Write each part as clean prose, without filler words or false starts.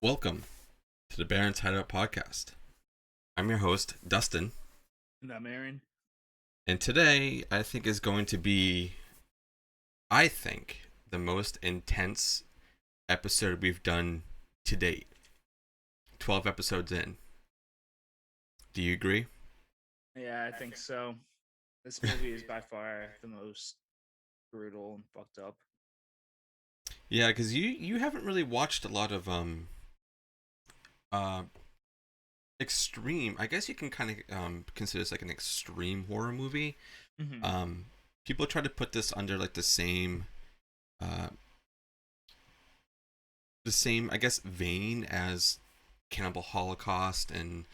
Welcome to the Baron's Hideout podcast. I'm your host, Dustin, And I'm Aaron. and today I think is going to be, the most intense episode we've done to date. 12 episodes in. Do you agree? Yeah, I think so. This movie is by far the most brutal and fucked up. Yeah, because you haven't really watched a lot of uh extreme. I guess you can kind of consider this like an extreme horror movie. Hmm. Um, People try to put this under like uh the same I guess vein as Cannibal Holocaust and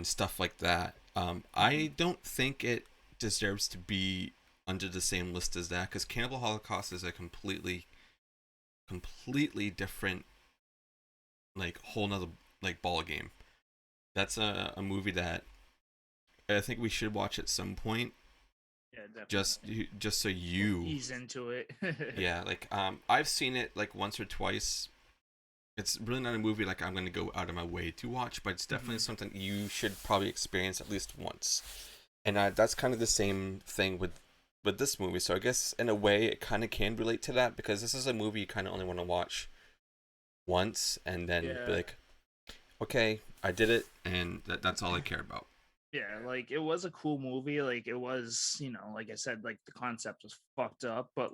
stuff like that. Hmm. I don't think it deserves to be under the same list as that because Cannibal Holocaust is a completely different like whole nother like ball game. That's a movie that I think we should watch at some point. Yeah, Just definitely. just so We'll you, ease into it. yeah, like I've seen it like once or twice. It's really not a movie like I'm gonna go out of my way to watch, but it's definitely Hmm. something you should probably experience at least once. And that's kind of the same thing with this movie. So I guess in a way it kind of can relate to that because this is a movie you kind of only want to watch once and then be Yeah, like, okay, I did it, and that's all I care about. yeah. Like it was a cool movie. Like it was, like I said, like the concept was fucked up, but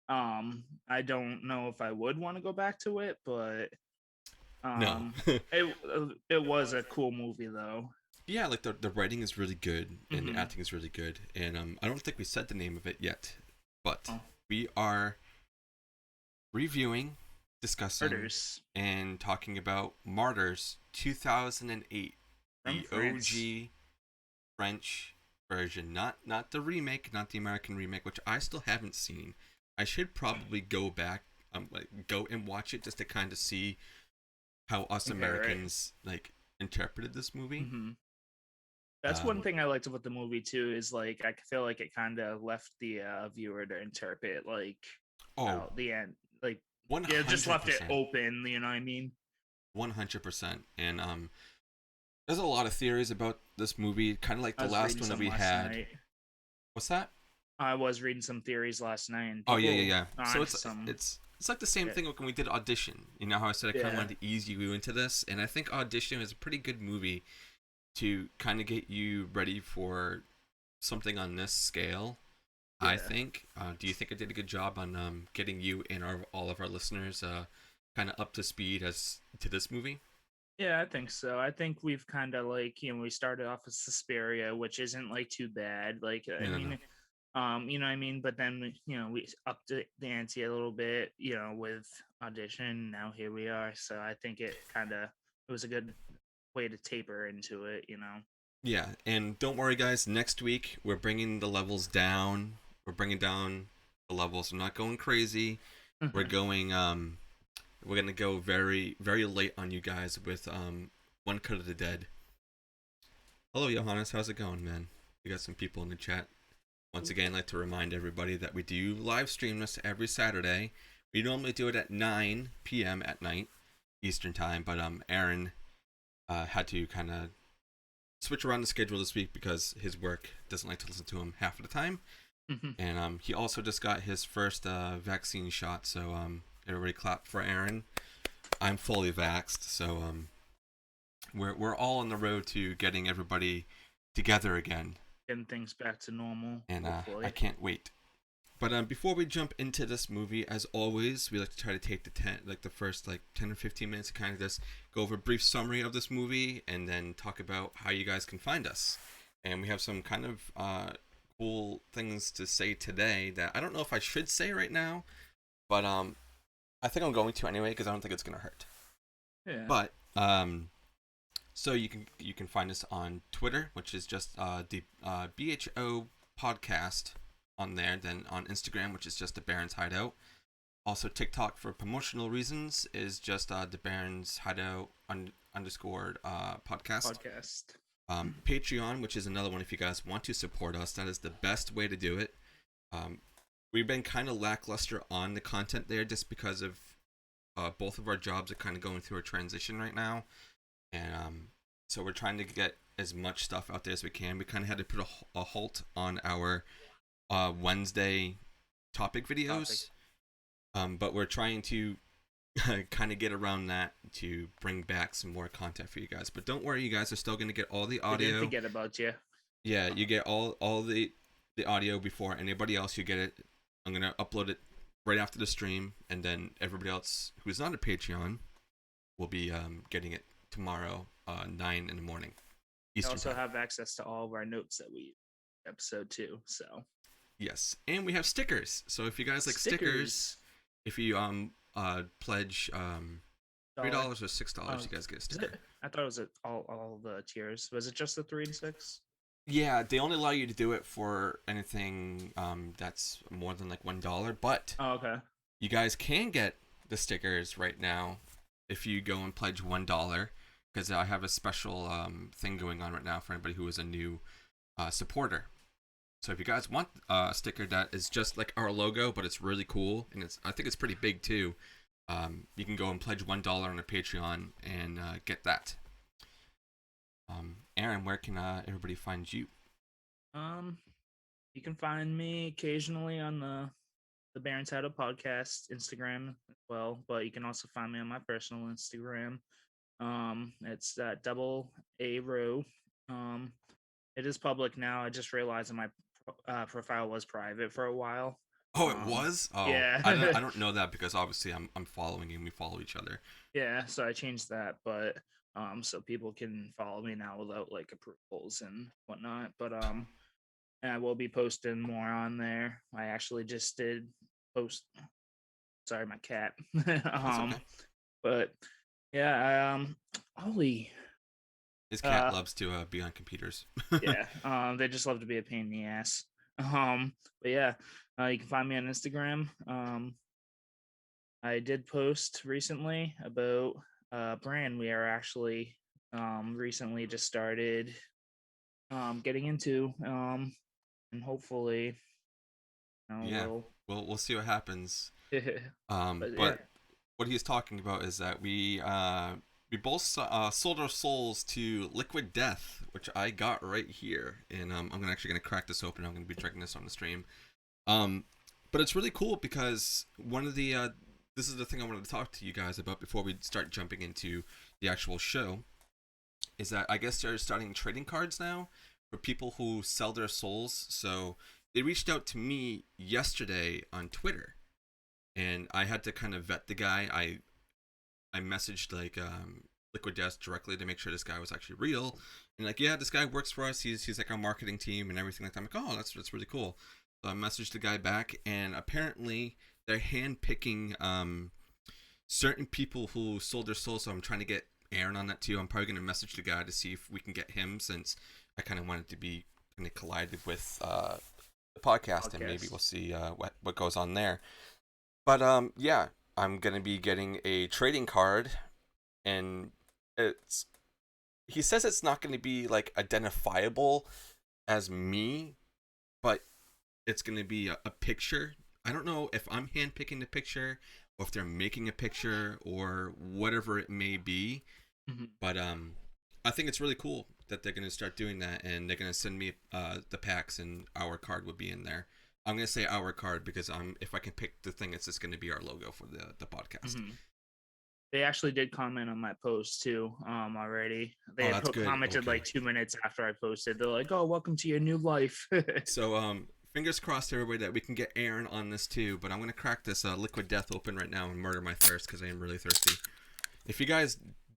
I don't know if I would want to go back to it, but No. it was a cool movie though. Yeah, like the writing is really good and the Hmm. acting is really good, and I don't think we said the name of it yet, but Oh, we are reviewing, discussing, Murders and talking about Martyrs 2008, from the France. OG French version, not the remake, not the American remake, which I still haven't seen. I should probably go back, like go and watch it just to kind of see how us Okay, right. Americans like interpreted this movie. Hmm. That's one Um, thing I liked about the movie too. Is like I feel like it kind of left the viewer to interpret oh, the end. Like one yeah, just hundred left it percent, open. You know what I mean? 100%, and there's a lot of theories about this movie, kind of like I the was last reading one that some we last had. night. What's that? I was reading some theories last night, and Oh yeah, yeah, people yeah. are So onto it's some. it's it's like the same Yeah, thing when we did Audition. You know how I said I kind of yeah, wanted to ease you into this, and I think Audition is a pretty good movie to kind of get you ready for something on this scale. I yeah. think. Do you think I did a good job on getting you and all of our listeners kind of up to speed as to this movie? Yeah, I think so. I think we've kind of we started off with Suspiria, which isn't like too bad. Like, I No, no, no. mean, you know what I mean? But then, we upped the ante a little bit, with Audition. Now here we are. So I think it was a good way to taper into it. Yeah, and don't worry, guys. Next week we're bringing the levels down. We're bringing down the levels. I'm not going crazy. We're going. We're gonna go very, very late on you guys with One Cut of the Dead. Hello, Johannes. How's it going, man? We got some people in the chat. Once again, I'd like to remind everybody that we do live stream this every Saturday. We normally do it at 9 p.m. at night Eastern time, but Aaron had to kind of switch around the schedule this week because his work doesn't like to listen to him half of the time. And he also just got his first vaccine shot, so everybody clap for Aaron. I'm fully vaxxed, so we're all on the road to getting everybody together again, Getting things back to normal, and I hopefully. can't wait. But before we jump into this movie, as always, we like to try to take the first like 10 or 15 minutes to kind of just go over a brief summary of this movie, and then talk about how you guys can find us. And we have some kind of cool things to say today that I don't know if I should say right now, but I think I'm going to anyway because I don't think it's gonna hurt. Yeah. But so you can find us on Twitter, which is just the BHO podcast on there. Then on Instagram, which is just the Baron's Hideout. Also TikTok for promotional reasons is just the Baron's Hideout underscore podcast. Podcast. Patreon, which is another one if you guys want to support us, that is the best way to do it. Um, we've been kind of lackluster on the content there just because of both of our jobs are kind of going through a transition right now, and so we're trying to get as much stuff out there as we can. We kind of had to put a halt on our Wednesday topic videos, but we're trying to kind of get around that to bring back some more content for you guys. But don't worry, you guys are still going to get all the audio. We didn't forget about you. Yeah, you get all the audio before anybody else. You get it. I'm going to upload it right after the stream, and then everybody else who's not a Patreon will be getting it tomorrow, 9 in the morning. You also have access to all of our notes that we episode 2. So yes, and we have stickers. So if you guys like stickers, if you pledge $3 or $6, you guys get a sticker. I thought it was all the tiers. Was it just the 3 and 6? Yeah, they only allow you to do it for anything that's more than like $1. But okay, you guys can get the stickers right now if you go and pledge $1, because I have a special thing going on right now for anybody who is a new supporter. So if you guys want a sticker that is just like our logo, but it's really cool, and I think it's pretty big too, you can go and pledge $1 on a Patreon and get that. Aaron, where can everybody find you? You can find me occasionally on the Untitled podcast Instagram as well, but you can also find me on my personal Instagram. It's double A row. It is public now. I just realized that my profile was private for a while. Oh, it was? Oh, yeah. I don't know that because obviously I'm following you and we follow each other. Yeah, so I changed that, but so people can follow me now without like approvals and whatnot. But I will be posting more on there. I actually just did post. Sorry, my cat. Okay. But yeah, Ollie. His cat loves to be on computers. Yeah, they just love to be a pain in the ass. But yeah, you can find me on Instagram. I did post recently about a brand we are actually recently just started getting into, and hopefully, we'll see what happens. but yeah. What he's talking about is that we both sold our souls to Liquid Death, which I got right here, and I'm actually gonna crack this open. I'm gonna be drinking this on the stream. But it's really cool because one of the this is the thing I wanted to talk to you guys about before we start jumping into the actual show, is that I guess they're starting trading cards now for people who sell their souls. So they reached out to me yesterday on Twitter, and I had to kind of vet the guy. I messaged like Liquid Death directly to make sure this guy was actually real, and like, yeah, this guy works for us. He's like our marketing team and everything like that. I'm like, oh, that's really cool. So I messaged the guy back, and apparently they're handpicking certain people who sold their souls. So I'm trying to get Aaron on that too. I'm probably going to message the guy to see if we can get him, since I kind of wanted to be kind of collided with the podcast, and maybe we'll see what goes on there. But yeah, I'm going to be getting a trading card, and he says it's not going to be like identifiable as me, but it's going to be a picture. I don't know if I'm handpicking the picture or if they're making a picture or whatever it may be. Mm-hmm. But I think it's really cool that they're going to start doing that, and they're going to send me the packs, and our card would be in there. I'm going to say our card because if I can pick the thing, it's just going to be our logo for the podcast. Mm-hmm. They actually did comment on my post too already. They had commented like 2 minutes after I posted. They're like, oh, welcome to your new life. So fingers crossed, everybody, that we can get Aaron on this too. But I'm going to crack this Liquid Death open right now and murder my thirst because I am really thirsty. If you guys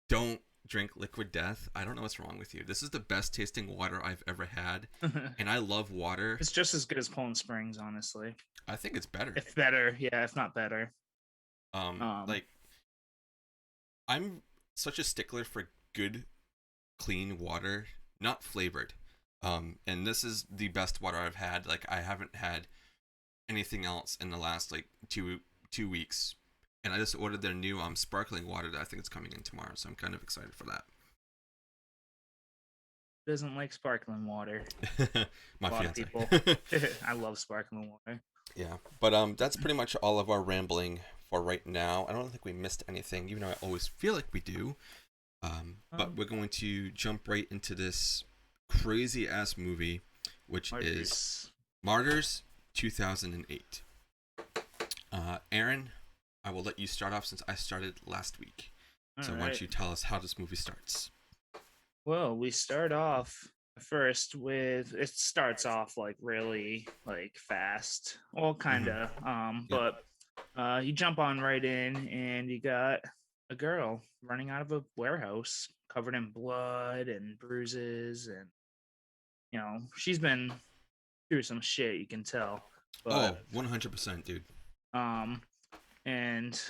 don't drink Liquid Death, I don't know what's wrong with you. This is the best tasting water I've ever had, and I love water. It's just as good as Poland Springs, honestly. I think it's better. If better, yeah, if not better. Like, I'm such a stickler for good, clean water, not flavored. And this is the best water I've had. Like, I haven't had anything else in the last like two weeks. And I just ordered their new sparkling water that I think is coming in tomorrow, so I'm kind of excited for that. Doesn't like sparkling water. My fiance. People. I love sparkling water. Yeah, but that's pretty much all of our rambling for right now. I don't think we missed anything, even though I always feel like we do. But we're going to jump right into this crazy ass movie, which is Martyrs 2008. Aaron, I will let you start off since I started last week. So why don't you tell us how this movie starts? Well, we start off first with it starts off like really like fast, well, kind of. But you jump on right in, and you got a girl running out of a warehouse covered in blood and bruises, and she's been through some shit. You can tell. But 100%, dude. And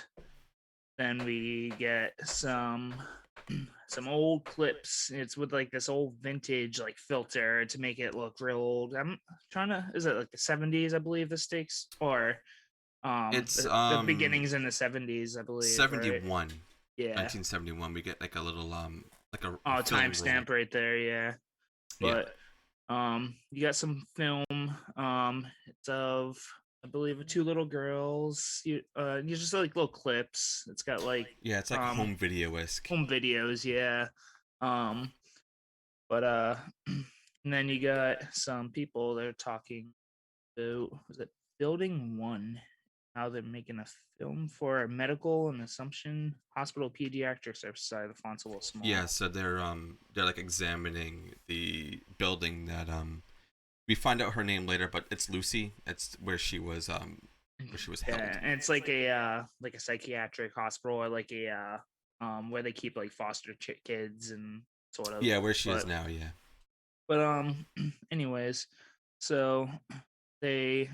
then we get some old clips. It's with like this old vintage like filter to make it look real old. I'm trying to, is it like the 70s, I believe this takes, or it's the beginnings in the 70s, I believe. 71. Right? Yeah. 1971. We get like a little like a timestamp right there, yeah. But you got some film. It's of, I believe, two little girls. You just like little clips. It's got like it's like home video-esque. Home videos, yeah. But and then you got some people that are talking about, was it Building 1? How they're making a film for a medical and assumption hospital pediatric service. Sorry, the font's a little small. Yeah, so they're like examining the building that we find out her name later, but it's Lucy. It's where she was held. Yeah, and it's like a psychiatric hospital, or like a where they keep like foster kids and sort of. Yeah, where she is now, yeah. But anyways, so they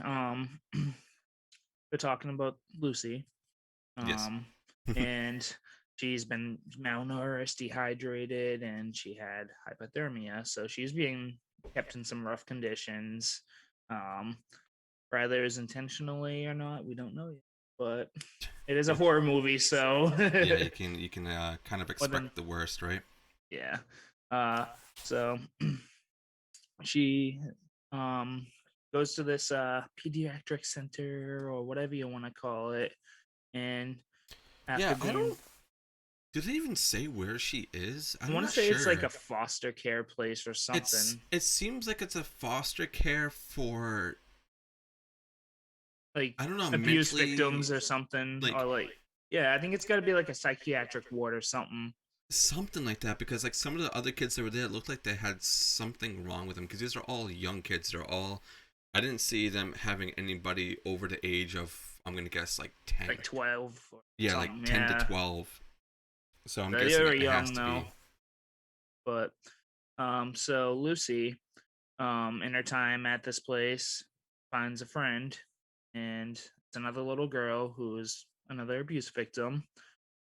they're talking about Lucy. Yes. And she's been malnourished, dehydrated, and she had hypothermia. So she's being kept in some rough conditions. Whether it's intentionally or not, we don't know yet. But it is a horror movie, so yeah, you can kind of expect the worst, right? Yeah. So she goes to this pediatric center, or whatever you want to call it, and did they even say where she is? I want to say it's like a foster care place or something. It seems like it's a foster care for, like, I don't know, abuse victims or something, or like, yeah, I think it's got to be like a psychiatric ward or something. Something like that, because like some of the other kids that were there looked like they had something wrong with them, because these are all young kids. I didn't see them having anybody over the age of, I'm gonna guess, like 10, like 12. Yeah, like 10 to 12. So I'm guessing it has to be. But so Lucy, in her time at this place, finds a friend, and it's another little girl who is another abuse victim.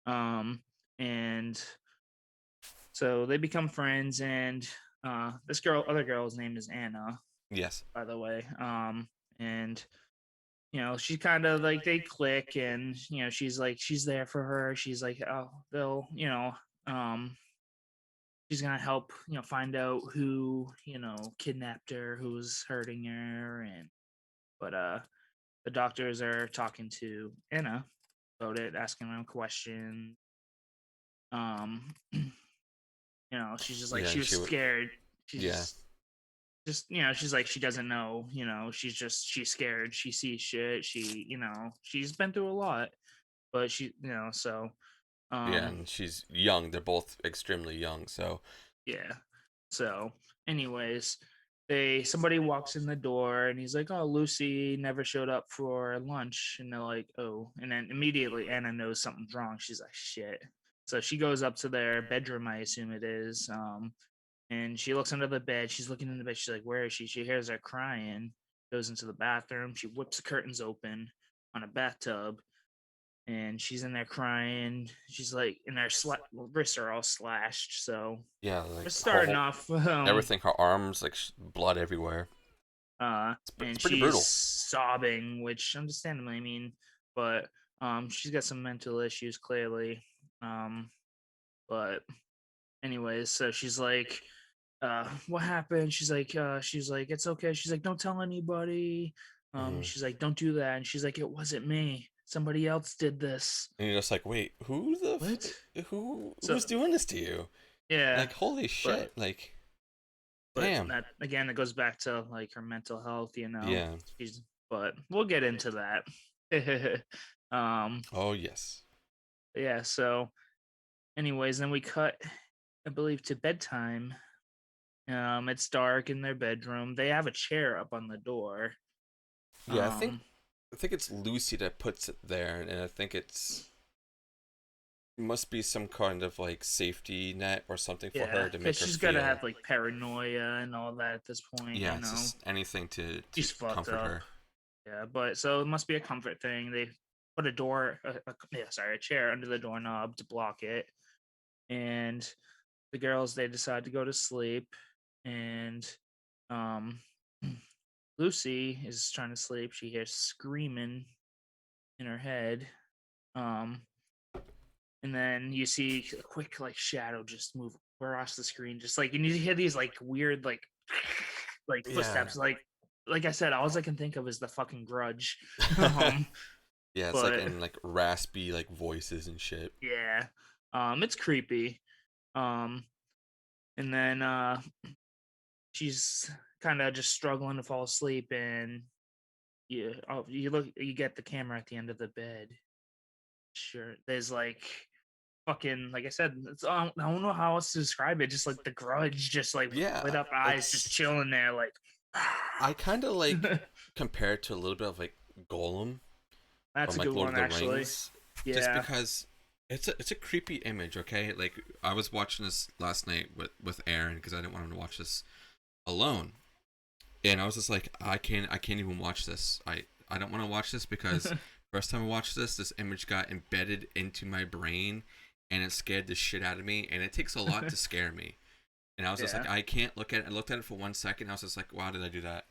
And so they become friends, and this other girl's name is Anna. Yes. By the way, and she kind of like, they click, and she's like, she's there for her. She's like, oh, they'll, she's gonna help, find out who, kidnapped her, who's hurting her, but the doctors are talking to Anna about it, asking them questions. She's just like, she was scared. She's she's like, she doesn't know, she's scared. She sees shit. She's been through a lot, but so. And she's young. They're both extremely young, so. Yeah. So, anyways, somebody walks in the door, and he's like, "Oh, Lucy never showed up for lunch," and they're like, "Oh," and then immediately Anna knows something's wrong. She's like, "Shit." So she goes up to their bedroom, I assume it is, and she looks under the bed. She's looking in the bed. She's like, "Where is she?" She hears her crying. Goes into the bathroom. She whips the curtains open on a bathtub, and she's in there crying. She's like, and her wrists are all slashed. So yeah, like we're starting off everything. Her arms, like blood everywhere. It's pretty brutal. Sobbing, which understandably, I mean, but she's got some mental issues clearly. But anyways, so she's like, what happened? She's like, it's okay. She's like, don't tell anybody. She's like, don't do that. And she's like, it wasn't me. somebody else did this. And you're just like, wait, What? So who's doing this to you? yeah, Like, holy but shit! Like, but damn. that again, it goes back to like her mental health. You know, Yeah. she's. But we'll get into that. um. Oh yes. Yeah. So, anyways, then we cut, I believe, to bedtime. It's dark in their bedroom. They have a chair up on the door. Yeah, Um, I think it's Lucy that puts it there, and I think must be some kind of like safety net or something for yeah, her to because make her she's got to feel. have like paranoia and all that at this point. Yeah, You it's know, just anything to she's fucked comfort up. her. Yeah, but so it must be a comfort thing. They put a chair under the doorknob to block it, and the girls they decide to go to sleep, and um, Lucy is trying to sleep. She hears screaming in her head. Um, and then you see a quick like shadow just move across the screen, just like, and you hear these like weird like Yeah. footsteps. Like I said, all I can think of is the fucking Grudge. um, Yeah, it's like but in like raspy like voices and shit. yeah, it's creepy. Um, and then she's kind of just struggling to fall asleep, and you get the camera at the end of the bed. Sure, there's like fucking like I said, I don't know how else to describe it. Just like the Grudge, just like lit Yeah, up eyes, just it's chilling there, like. I kind of like compare it to a little bit of like Golem That's from a like good Lord one, of the actually. Rings, just Yeah. because it's a creepy image. Okay, like I was watching this last night with Aaron because I didn't want him to watch this alone, and I was just like, I can't even watch this. I don't want to watch this because first time I watched this image got embedded into my brain, and it scared the shit out of me. And it takes a lot to scare me. And I was just Yeah. like, I can't look at it. I looked at it for 1 second. I was just like, why did I do that?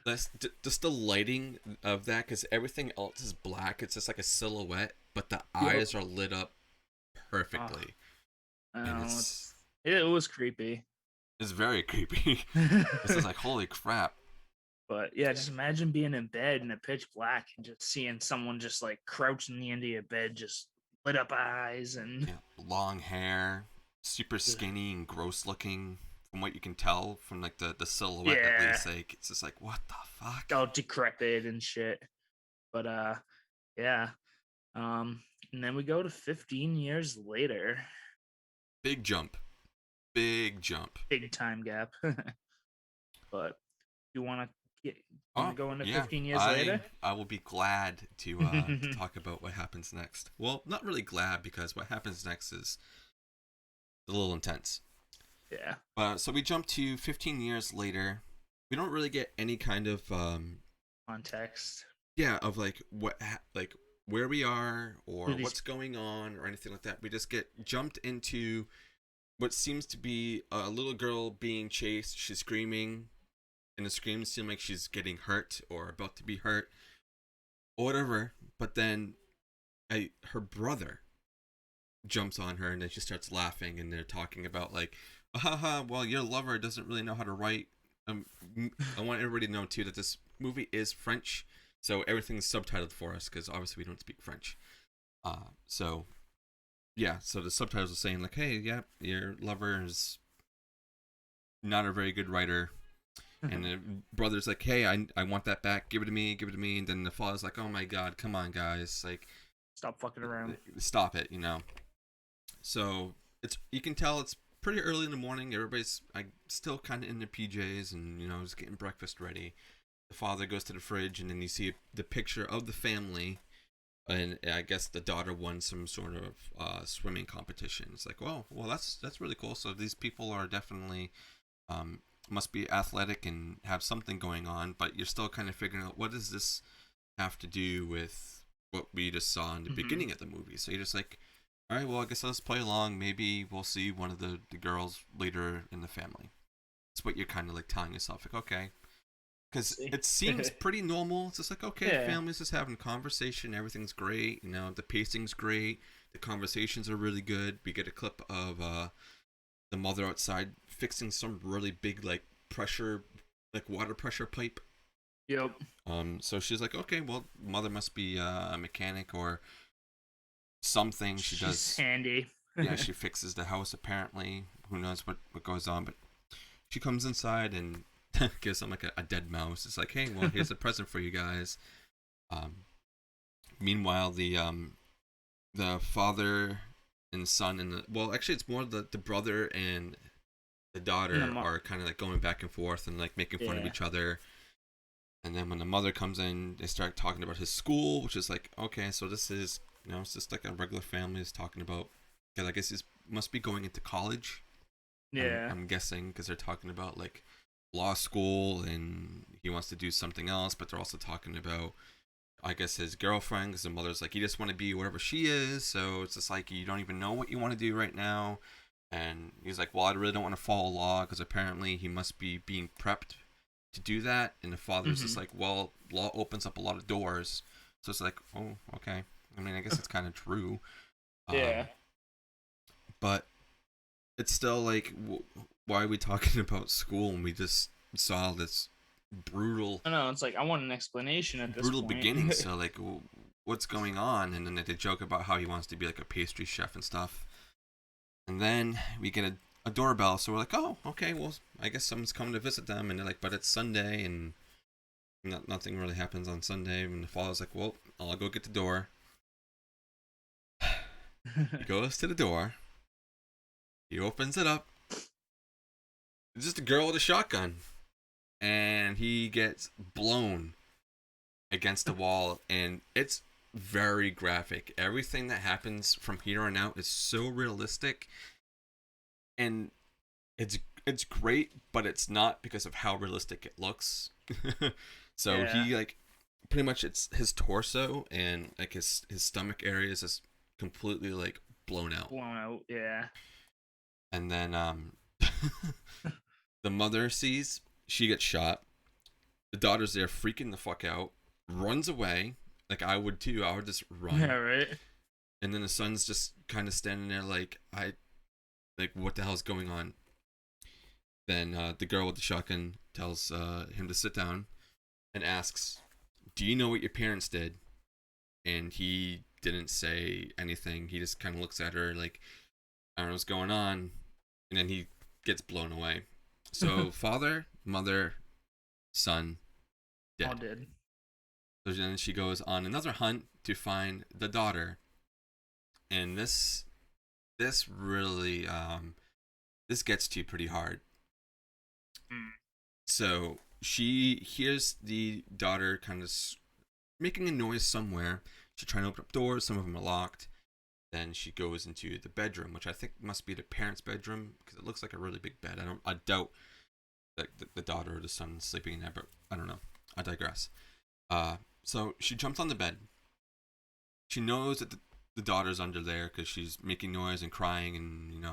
That's just the lighting of that, because everything else is black. It's just like a silhouette, but the Yep. eyes are lit up Oh, perfectly, and it was creepy. it's very creepy. It's just like, holy crap. But yeah, just imagine being in bed in a pitch black and just seeing someone just like crouching in the end of your bed, just lit up eyes and Yeah, long hair, super skinny and gross looking. From what you can tell from like the silhouette, at yeah, least, like it's just like, what the fuck? all decrepit and shit. But yeah. Um, and then we go to 15 years later. Big jump, big jump. Big time gap. But you want Oh to go into yeah, 15 years later? I will be glad to talk about what happens next. Well, not really glad, because what happens next is a little intense. Yeah. So we jump to 15 years later. We don't really get any kind of Context. yeah, of like like where we are Who or these what's going on or anything like that. We just get jumped into what seems to be a little girl being chased. She's screaming, and the screams seem like she's getting hurt or about to be hurt or whatever. But then her brother jumps on her, and then she starts laughing, and they're talking about like, haha, well, your lover doesn't really know how to write. Um, I want everybody to know too that this movie is French, so everything's subtitled for us because obviously we don't speak French. So yeah, so the subtitles are saying like, hey, yeah, your lover is not a very good writer. And the brother's like, hey, I want that back. Give it to me. Give it to me. And then the father's like, oh my God, come on, guys. Like, stop fucking around. stop it, you know? So you can tell it's pretty early in the morning. Everybody's still kind of in their PJs and, you know, just getting breakfast ready. The father goes to the fridge, and then you see the picture of the family. And I guess the daughter won some sort of swimming competition. It's like, well, that's really cool. So these people are definitely must be athletic and have something going on. But you're still kind of figuring out, what does this have to do with what we just saw in the beginning of the movie? So you're just like, all right, well, I guess let's play along. Maybe we'll see one of the girls later in the family. That's what you're kind of like telling yourself, like, okay. Because it seems pretty normal. It's just like, okay, Yeah. family's just having a conversation. Everything's great. You know, the pacing's great. The conversations are really good. We get a clip of the mother outside fixing some really big, like, water pressure pipe. Yep. So she's like, okay, well, mother must be a mechanic or something. She She's does, handy. yeah, she fixes the house apparently. Who knows what goes on, but she comes inside and gives them like a dead mouse. It's like, hey, well, here's a present for you guys. Um, Meanwhile, the father and son and well, actually, it's more the brother and the And the daughter are kind of like going back and forth and like making fun of yeah. each other. And then when the mother comes in, they start talking about his school, which is like, okay, so this is, it's just like a regular family is talking about. Because I guess he must be going into college. Yeah. I'm guessing because they're talking about like law school and he wants to do something else, but they're also talking about, I guess, his girlfriend because the mother's like, you just want to be whatever she is. So it's just like, you don't even know what you want to do right now. And he's like, well, I really don't want to follow law because apparently he must be being prepped to do that. And the father's just like, well, law opens up a lot of doors. So it's like, oh, okay. I mean, I guess it's kind of true. Yeah. Um, but it's still like, why are we talking about school and we just saw this brutal I know. It's like I want an explanation at this brutal point. beginning. So like, what's going on? And then they joke about how he wants to be like a pastry chef and stuff. And then we get a doorbell, so we're like, oh, okay, well, I guess someone's coming to visit them. And they're like, but it's Sunday, and nothing really happens on Sunday. And the father's like, well, I'll go get the door. He goes to the door. He opens it up. It's just a girl with a shotgun. And he gets blown against the wall. And it's very graphic. Everything that happens from here on out is so realistic. And it's great, but it's not because of how realistic it looks. So Yeah. he like pretty much it's his torso and like his stomach area is just completely like blown out. Blown out. Yeah. And then the mother sees she gets shot. The daughter's there freaking the fuck out, runs away like I would too. I would just Yeah. run. Right. And then the son's just kind of standing there like what the hell's going on? Then the girl with the shotgun tells him to sit down and asks, do you know what your parents did? And he didn't say anything. He just kind of looks at her like, I don't know what's going on. And then he gets blown away. So father, mother, son, All dead. dead. So then she goes on another hunt to find the daughter. And this really this gets to you pretty hard. So she hears the daughter kind of making a noise somewhere. She's trying to open up doors. Some of them are locked. Then she goes into the bedroom, which I think must be the parents' bedroom because it looks like a really big bed. I doubt that the daughter or the son is sleeping in there, but I don't know. I digress. So she jumps on the bed. She knows that the daughter's under there because she's making noise and crying and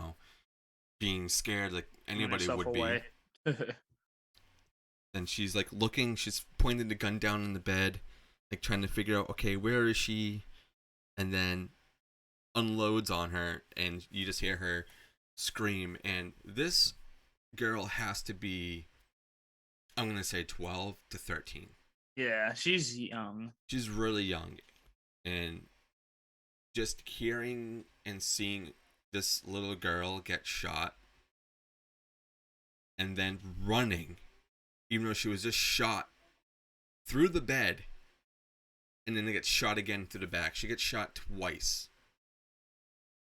being scared like anybody would away. be. And she's like looking. She's pointing the gun down in the bed, like trying to figure out, okay, where is she? And then unloads on her, and you just hear her scream. And this girl has to be, I'm gonna say 12 to 13. Yeah, she's young. She's really young, and just hearing and seeing this little girl get shot, and then running, even though she was just shot through the bed, and then they get shot again through the back. She gets shot twice.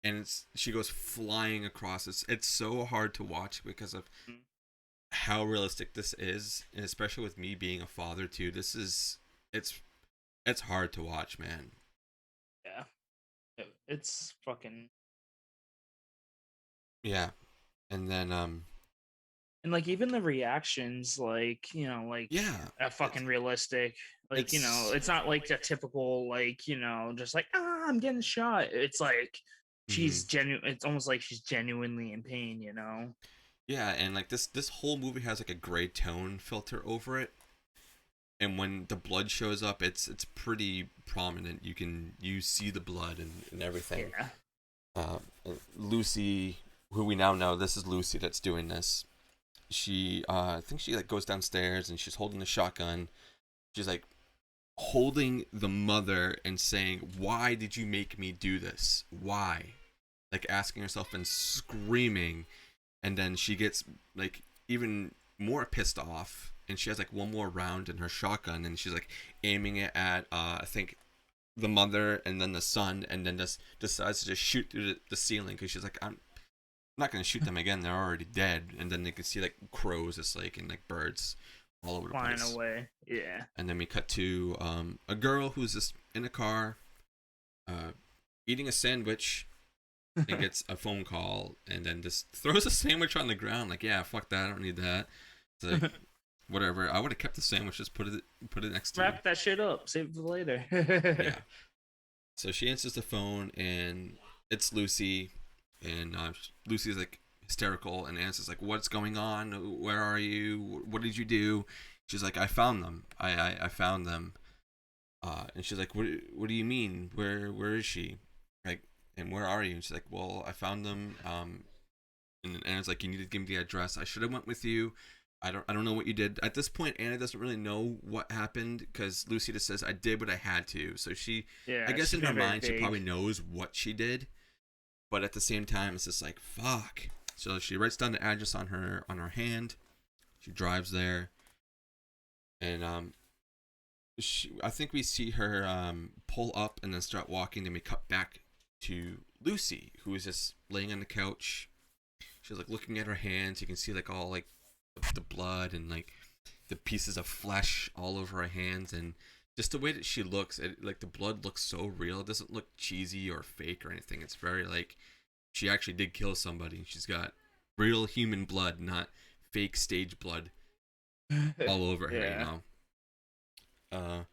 And she goes flying across. It's so hard to watch because of how realistic this is, and especially with me being a father too. It's hard to watch, man. Yeah, it's fucking. Yeah, and then And like even the reactions, like like yeah, a fucking realistic. Like it's not like a typical like just like I'm getting shot. It's like she's genuine. It's almost like she's genuinely in pain. Yeah, and like this whole movie has like a gray tone filter over it. And when the blood shows up, it's pretty prominent. You see the blood and everything. Yeah. Uh, Lucy, who we now know, this is Lucy that's doing this. She, I think she like goes downstairs and she's holding the shotgun, she's like holding the mother and saying, "Why did you make me do this? Why?" Like asking herself and screaming, and then she gets like even more pissed off, and she has like one more round in her shotgun, and she's like aiming it at I think the mother and then the son, and then just decides to just shoot through the ceiling because she's like, I'm not gonna shoot them again, they're already dead. And then they can see like crows just like and like birds all over the Flying place. away. Yeah. And then we cut to a girl who's just in a car eating a sandwich and gets a phone call, and then just throws a sandwich on the ground like, yeah, fuck that, I don't need that. It's like, whatever, I would have kept the sandwich, just put it next to Wrap that shit up, save it for later. yeah. So she answers the phone, and it's Lucy, and Lucy's like hysterical, and answers like, what's going on, where are you, what did you do? She's like, I found them, I found them. And she's like, what do you mean, where is she, like, and where are you? And she's like, well, I found them. And Anna's like, you need to give me the address. I should have went with you. I don't know what you did. At this point, Anna doesn't really know what happened because Lucy just says, I did what I had to. So I guess in her mind, she probably knows what she did. But at the same time, it's just like, fuck. So she writes down the address on her hand. She drives there. And I think we see her pull up and then start walking. Then we cut back to Lucy, who is just laying on the couch. She's like looking at her hands. You can see like all like the blood and like the pieces of flesh all over her hands, and just the way that she looks, like the blood looks so real. It doesn't look cheesy or fake or anything. It's very like she actually did kill somebody. She's got real human blood, not fake stage blood all over her, you know.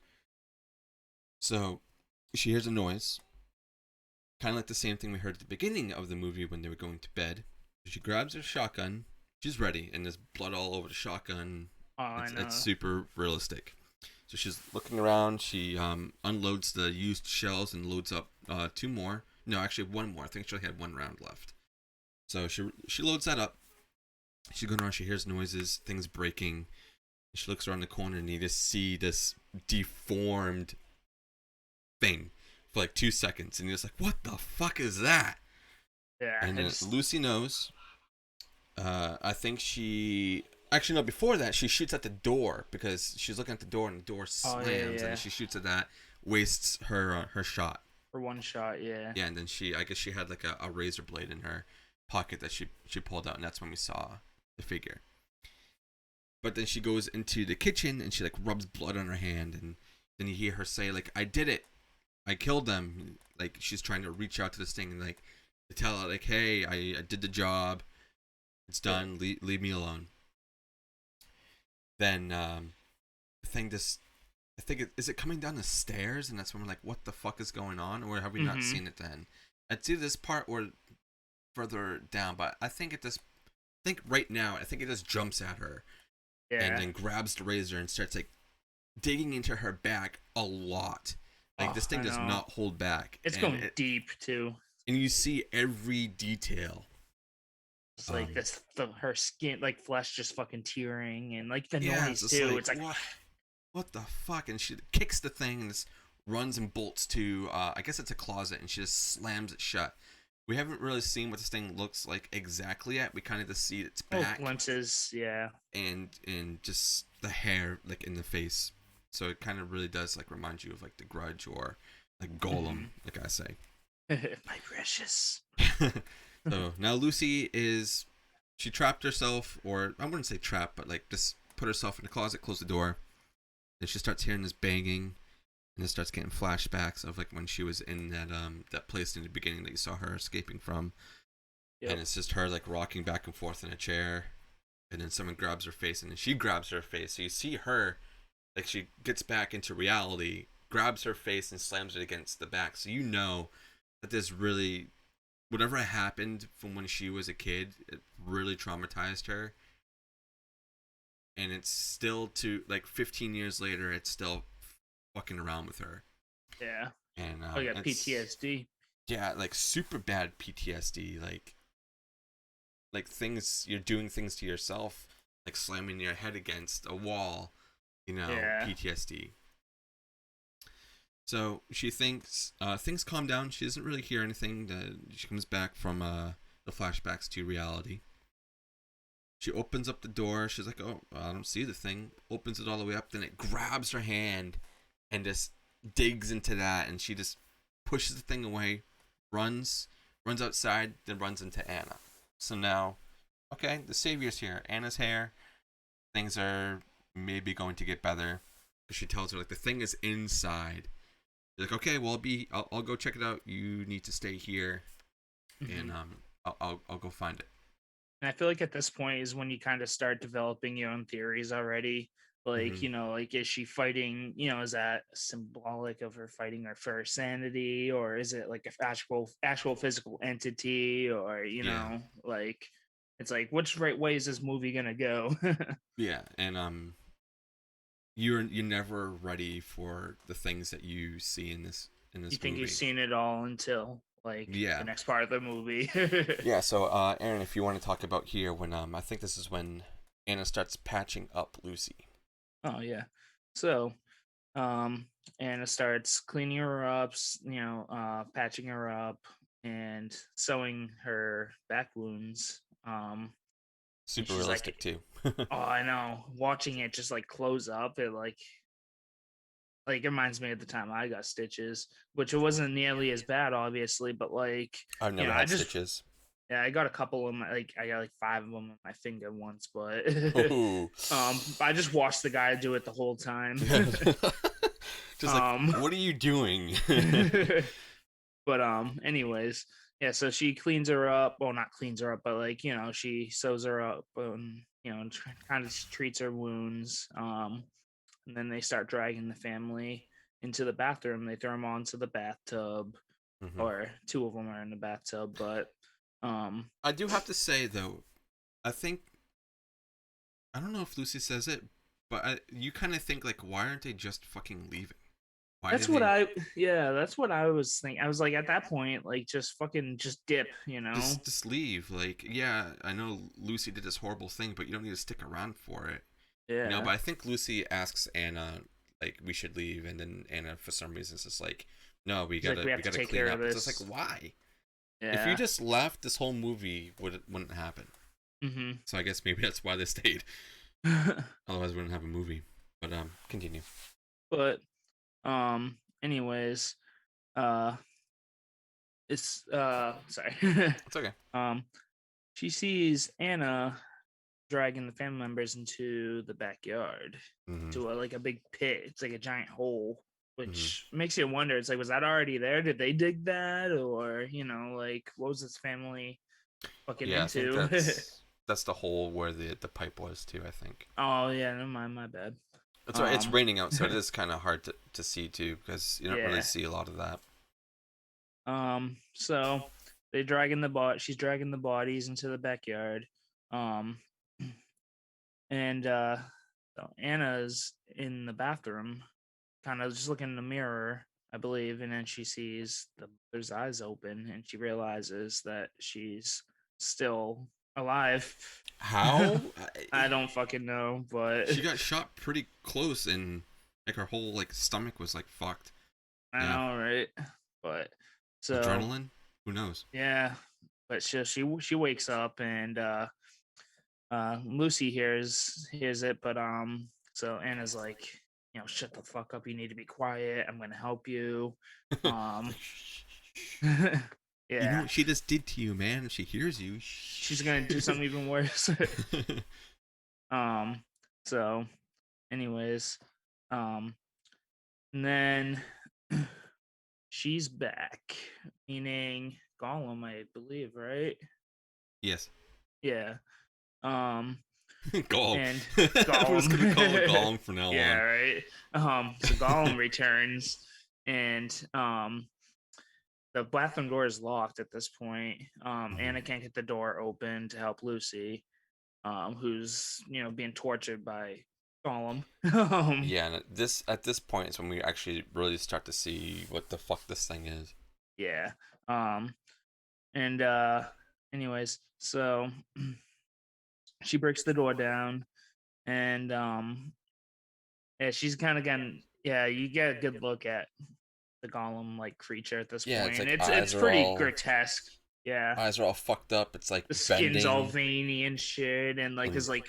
So she hears a noise, kind of like the same thing we heard at the beginning of the movie when they were going to bed. She grabs her shotgun. She's ready, and there's blood all over the shotgun. It's super realistic. So she's looking around. She unloads the used shells and loads up 2 more. No, actually 1 more. I think she only had 1 round left. So she loads that up. She's going around. She hears noises, things breaking. She looks around the corner, and you just see this deformed thing for like 2 seconds, and you're just like, "What the fuck is that?" Yeah. And then Lucy knows. I think she actually no. Before that, she shoots at the door because she's looking at the door and the door slams, and she shoots at that, wastes her shot. For 1 shot, yeah. Yeah, and then I guess she had like a razor blade in her pocket that she pulled out, and that's when we saw the figure. But then she goes into the kitchen and she like rubs blood on her hand, and then you hear her say like, "I did it, I killed them." Like she's trying to reach out to this thing and like to tell it like, "Hey, I did the job. It's done. Leave me alone." Then the thing just, I think is it coming down the stairs, and that's when we're like, what the fuck is going on, or have we not seen it then? I'd see this part or further down, but I think right now, I think it just jumps at her, and then grabs the razor and starts like digging into her back a lot. Like this thing does not hold back. It's going deep too, and you see every detail. It's like this, her skin, like flesh, just fucking tearing, and like the noise too. Like, it's like, what the fuck? And she kicks the thing and just runs and bolts to, I guess it's a closet, and she just slams it shut. We haven't really seen what this thing looks like exactly yet. We kind of just see its back, glimpses, yeah, and just the hair like in the face. So it kind of really does like remind you of like The Grudge or like Golem, like I say. My precious. So now Lucy she trapped herself, or I wouldn't say trapped, but like just put herself in the closet, closed the door. Then she starts hearing this banging, and it starts getting flashbacks of like when she was in that place in the beginning that you saw her escaping from. Yep. And it's just her like rocking back and forth in a chair, and then someone grabs her face, and then she grabs her face. So you see her, like she gets back into reality, grabs her face and slams it against the back. So you know that this really, whatever happened from when she was a kid, it really traumatized her. And it's still like 15 years later, it's still fucking around with her. Yeah. And you got PTSD. Yeah, like super bad PTSD. Like things, you're doing things to yourself, like slamming your head against a wall, Yeah. PTSD. So she thinks things calm down. She doesn't really hear anything. She comes back from the flashbacks to reality. She opens up the door. She's like, "Oh, I don't see the thing." Opens it all the way up. Then it grabs her hand and just digs into that. And she just pushes the thing away, runs outside, then runs into Anna. So now, okay, the savior's here. Anna's here. Things are maybe going to get better. Because she tells her like the thing is inside. She's like, okay, well, I'll go check it out. You need to stay here, and I'll go find it. And I feel like at this point is when you kind of start developing your own theories already. Like, like, is she fighting, is that symbolic of her fighting her for her sanity, or is it like a actual physical entity, or, like, it's like, which right way is this movie gonna go? Yeah, and you're never ready for the things that you see in this You think movie. you've seen it all until like the next part of the movie. Yeah, so Aaron, if you want to talk about here when I think this is when Anna starts patching up Lucy. Oh yeah. So Anna starts cleaning her up, patching her up and sewing her back wounds. And Super she's realistic like, too. oh, I know. Watching it just like close up, it like it reminds me of the time I got stitches, which it wasn't nearly as bad, obviously, but like, I've never had I just stitches. yeah, I got a couple of my I got like 5 of them on my finger once, but Ooh. I just watched the guy do it the whole time. Just like, what are you doing? But anyways, yeah, so she cleans her up, well, not cleans her up, but like, she sews her up and kind of treats her wounds. And then they start dragging the family into the bathroom. They throw them onto the bathtub, or 2 of them are in the bathtub, but I do have to say though, I don't know if Lucy says it, but you kind of think like, why aren't they just fucking leaving? that's what I was thinking. I was like, at that point, like, just fucking just dip, just leave? Like, yeah, I know Lucy did this horrible thing, but you don't need to stick around for it. Yeah. But I think Lucy asks Anna like we should leave, and then Anna for some reason is just like, no, we gotta take clean care up. of It's just this. like, why? Yeah. If you just left, this whole movie wouldn't happen. So I guess maybe that's why they stayed. Otherwise, we wouldn't have a movie. But continue. But anyways, it's sorry. It's okay. She sees Anna dragging the family members into the backyard to like a big pit. It's like a giant hole, which makes you wonder. It's like, was that already there? Did they dig that, or like, what was this family fucking into? I think that's the hole where the pipe was too. I think. Oh yeah, never mind, my bad. That's right. It's raining out, so it is kind of hard to see too, because you don't really see a lot of that. So she's dragging the bodies into the backyard. And so Anna's in the bathroom, kind of just looking in the mirror, I believe, and then she sees the mother's eyes open, and she realizes that she's still alive. How? I don't fucking know, but she got shot pretty close, and like her whole like stomach was like fucked. I know, right? But so adrenaline, who knows? Yeah, but she wakes up, and Lucy hears it, but so Anna's like, shut the fuck up, you need to be quiet, I'm gonna help you. Yeah. You know what she just did to you, man? If she hears you, she's gonna do something even worse. So anyways, and then she's back, meaning Gollum, I believe, right? Yes. Yeah. Gollum. And Gollum. I was gonna call it Gollum from now on. Yeah, right. So Gollum returns, and the bathroom door is locked at this point. Anna can't get the door open to help Lucy, who's being tortured by Gollum. Yeah, and at this point is when we actually really start to see what the fuck this thing is. Yeah. And anyways, so she breaks the door down, and Yeah, she's kind of getting. Yeah, you get a good look at the golem like creature at this Yeah, it's point. like It's pretty grotesque. Yeah, eyes are all fucked up. It's like the skin's all bending, veiny and shit, and like and there's like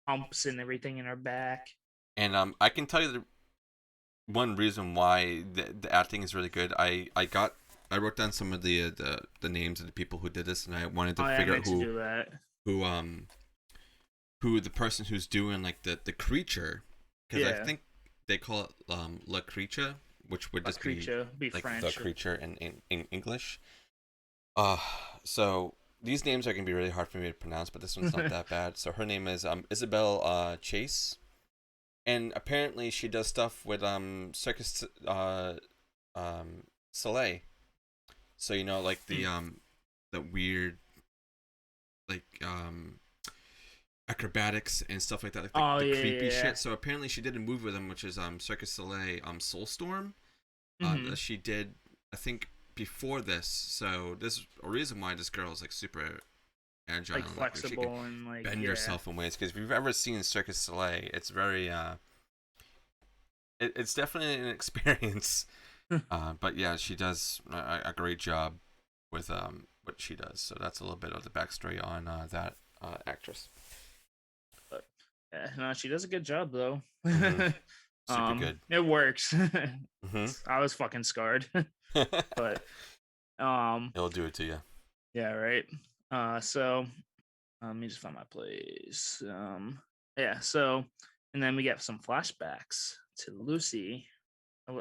humps and everything in her back. I can tell you the one reason why the acting is really good. I wrote down some of the names of the people who did this, and I wanted to Oh, yeah, I figure out meant to do that. who who the person who's doing like the creature, because I Yeah, think they call it la creature, which would a just be creature, be like the French. creature in English. Uh so these names are gonna be really hard for me to pronounce, but this one's not that bad. So her name is Isabel Chase, and apparently she does stuff with Circus Soleil. So you know, like the weird like acrobatics and stuff like that, like Oh the yeah, creepy yeah. shit. So apparently she did a movie with him, which is Circus Soleil Soulstorm. Mm-hmm. That she did, I think, before this. So there's a reason why this girl is like super agile, Like and like she can flexible and like bend yeah. herself in ways. Because if you've ever seen Circus Soleil, it's very it's definitely an experience. But yeah, she does a great job with what she does. So that's a little bit of the backstory on that actress. But yeah, no, she does a good job though. Mm-hmm. Super good. It works. Mm-hmm. I was fucking scarred, but um, It'll do it to you. yeah, right. So let me just find my place. Yeah, so and then we get some flashbacks to Lucy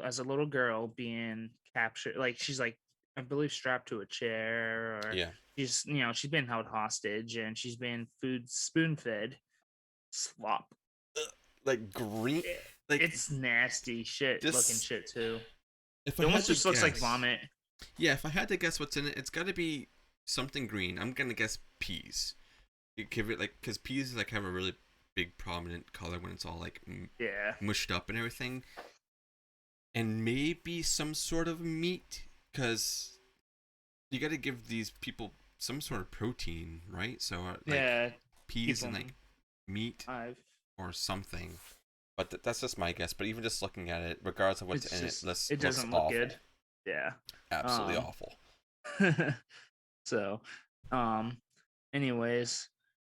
as a little girl being captured. Like she's like, I believe, strapped to a chair, or Yeah. she's been held hostage and she's been food spoon fed slop. Like green, It, like it's nasty shit looking this. shit too. If I It had almost to just looks like guess, vomit. yeah, if I had to guess what's in it, it's got to be something green. I'm gonna guess peas. You give it like because peas like have a really big prominent color when it's all like Yeah, mushed up and everything, and maybe some sort of meat because you got to give these people some sort of protein, right? So like yeah. Keep peas and like them meat alive. or something. But that's just my guess. But even just looking at it, regardless of what's It's in it, just this it looks doesn't look good. awful. Yeah. Absolutely Um. awful. So, um. Anyways,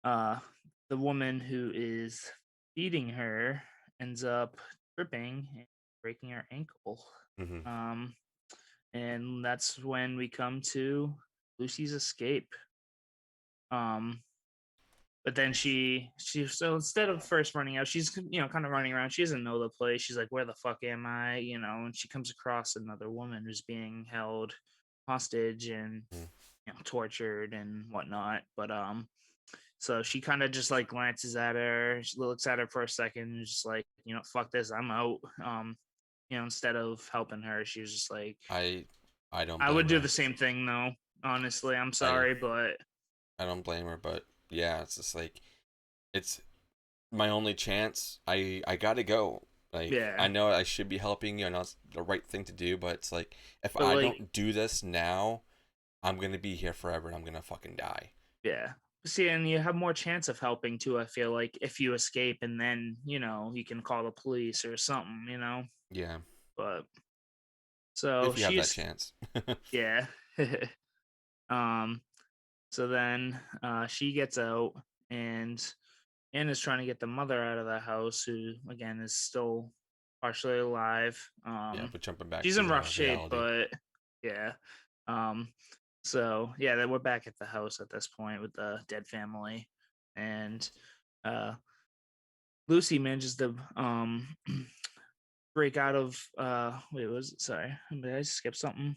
uh, the woman who is feeding her ends up tripping and breaking her ankle. Hmm. Um, and that's when we come to Lucy's escape. Um, but then she so instead of first running out, she's kind of running around. She doesn't know the place. She's like, "Where the fuck am I?" And she comes across another woman who's being held hostage and tortured and whatnot. But so she kind of just like glances at her. She looks at her for a second, and just like, fuck this, I'm out. Instead of helping her, she was just like, I I don't I would blame do her. the same thing though. Honestly, I'm I sorry, but I don't blame her, but yeah, it's just like it's my only chance. I gotta go. Like I yeah, know I should be helping you, I know it's the right thing to do, but it's like if but I like, don't do this now, I'm gonna be here forever and I'm gonna fucking die. yeah. See, and you have more chance of helping too. I feel like if you escape and then you can call the police or something. Yeah, But so if you have that she's chance. yeah. um. So then she gets out and Anna's trying to get the mother out of the house, who again is still partially alive. Yeah, but jumping back She's in to rough shape, reality. but yeah. Um, so yeah, then we're back at the house at this point with the dead family, and uh, Lucy manages to break out of wait, was it? Sorry, did I skip something?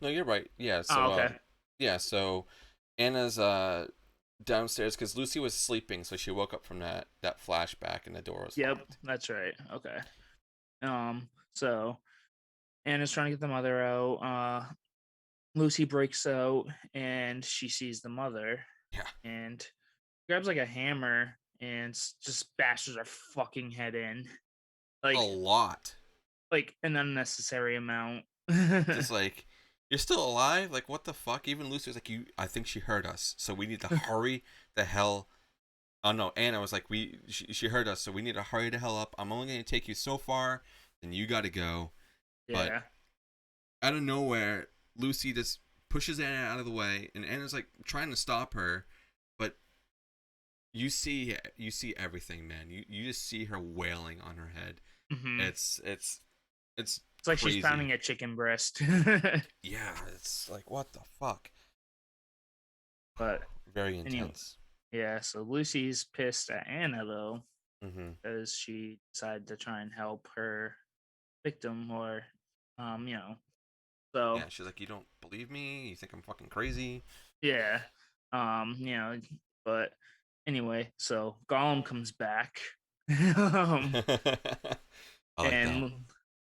No, you're right. Yeah, Oh, so okay. yeah, so Anna's downstairs because Lucy was sleeping, so she woke up from that flashback and the door was Yep, locked. that's right. Okay. So Anna's trying to get the mother out. Lucy breaks out and she sees the mother Yeah, and grabs like a hammer and just bashes her fucking head in, a like lot. an unnecessary amount. Just like you're still alive. Like what the fuck? Even Lucy was like, "You, I think she heard us, so we need to hurry the hell Oh no, Anna was like, she heard us, so we need to hurry the hell up. I'm only gonna take you so far, then you gotta go. But Yeah. out of nowhere, Lucy just pushes Anna out of the way, and Anna's like trying to stop her, but you see everything, man. You just see her wailing on her head. Hmm. It's It's like she's crazy. pounding a chicken breast. Yeah, it's like what the fuck. But Very anyway, intense. yeah. So Lucy's pissed at Anna though, Mm-hmm. because she decided to try and help her victim, or, you know. So Yeah, she's like, you don't believe me? You think I'm fucking crazy? yeah, you know. But anyway, so Gollum comes back, um, I like that. and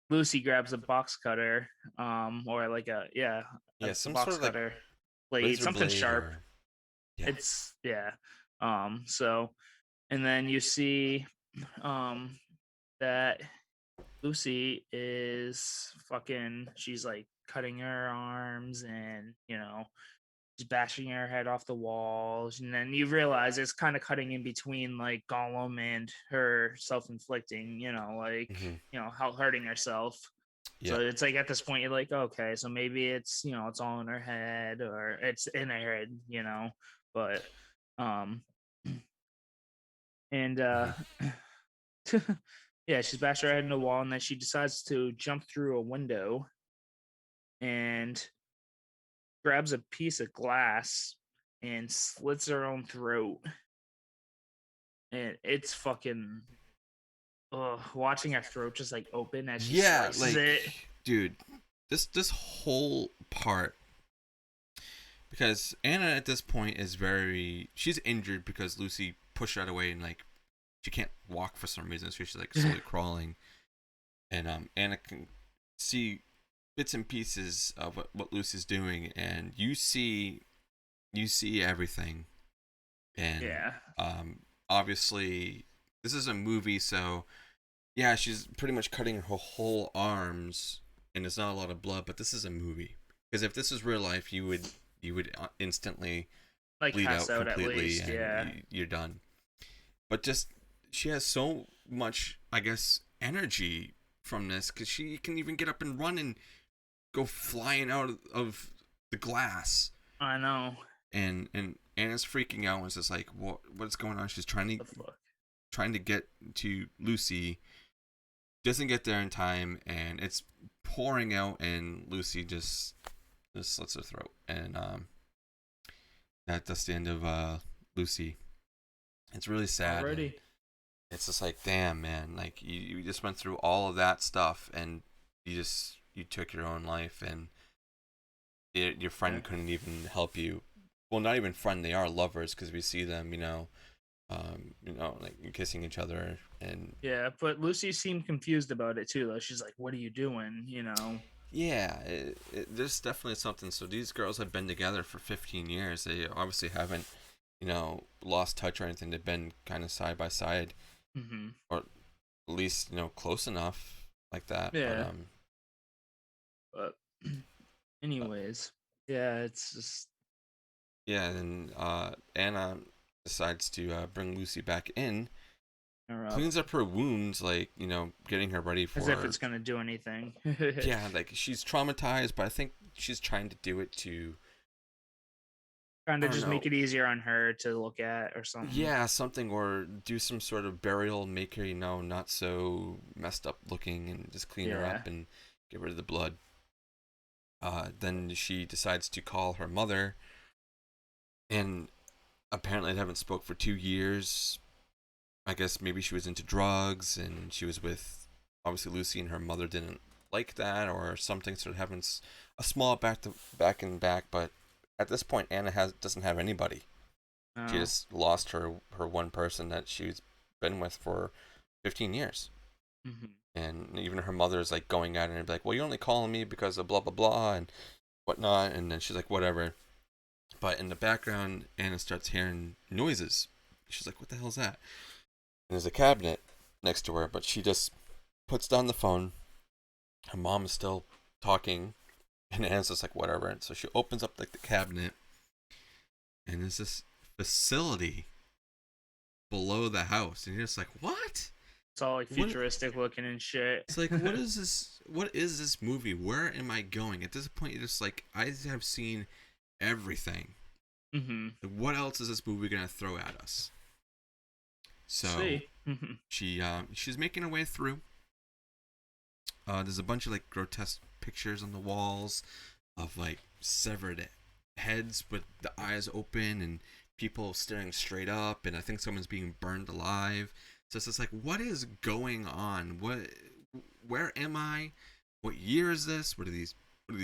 Lucy grabs a box cutter, or like a Yeah, some sort box of like cutter blade, razor something blade sharp. or yeah. It's yeah. So, and then you see, um, that Lucy is fucking. She's like cutting her arms, and just bashing her head off the walls, and then you realize it's kind of cutting in between like Gollum and her self-inflicting, like Mm-hmm. how hurting herself. So Yep. it's like at this point you're like, okay, so maybe it's all in her head, or it's in her head. But um and Mm-hmm. yeah, she's bashed her head in the wall, and then she decides to jump through a window and grabs a piece of glass and slits her own throat. And it's fucking, ugh, watching her throat just like open as she Yeah, slices like, it. dude, this whole part, because Anna at this point is she's injured because Lucy pushed her out of the way, and like she can't walk for some reason, so she's like slowly crawling, and Anna can see bits and pieces of what Lucy's doing, and you see everything, and Yeah, obviously this is a movie, so yeah, she's pretty much cutting her whole arms, and there's not a lot of blood. But this is a movie, because if this was real life, you would instantly like bleed pass out out at completely, least. and Yeah, you're done. But just she has so much, I guess, energy from this, because she can even get up and run and go flying out of the glass, I know. and Anna's freaking out and is just like, what's going on? She's trying to The fuck. get to Lucy, doesn't get there in time, and it's pouring out, and Lucy just slits her throat, and that's the end of Lucy. It's really sad, and Already. it's just like, damn, man, like you just went through all of that stuff, and you took your own life, and your Yeah. friend couldn't even help you. Well, not even friend, they are lovers, because we see them, like kissing each other, and Yeah, but Lucy seemed confused about it too, though. She's like, "What are you doing?" yeah, there's definitely something. So these girls have been together for 15 years. They obviously haven't, lost touch or anything. They've been kind of side by side, Hmm. or at least close enough like that. But Yeah, but anyways, yeah, it's just yeah, and Anna decides to bring Lucy back in, her up cleans up her wounds, like getting her ready as if for. it's gonna do anything. Yeah, like she's traumatized, but I think she's trying to do it to, Kind I of don't just know. make it easier on her to look at or something. Yeah, something, or do some sort of burial, make her, not so messed up looking, and just clean her Yeah. up and get rid of the blood. Then she decides to call her mother, and apparently they haven't spoke for 2 years. I guess maybe she was into drugs, and she was with, obviously, Lucy, and her mother didn't like that, or something, so they're having a small back and back. But at this point, Anna doesn't have anybody. She Oh. just lost her one person that she's been with for 15 years. Hmm. And even her mother is like going at her and be like, well, you're only calling me because of blah blah blah and whatnot. And then she's like, whatever. But in the background, Anna starts hearing noises. She's like, what the hell's that? And there's a cabinet next to her, but she just puts down the phone. Her mom is still talking, and Anna's just like, whatever. And so she opens up like the cabinet, and there's this facility below the house, and you're just like, what? It's all like What? futuristic looking and shit. It's like, what is this? What is this movie? Where am I going? At this point, you're just like, I have seen everything. Mm-hmm. Like, what else is this movie gonna throw at us? So See. Mm-hmm. she's making her way through. There's a bunch of like grotesque pictures on the walls of like severed heads with the eyes open and people staring straight up, and I think someone's being burned alive. So it's just like, what is going on? Where am I? What year is this? What are these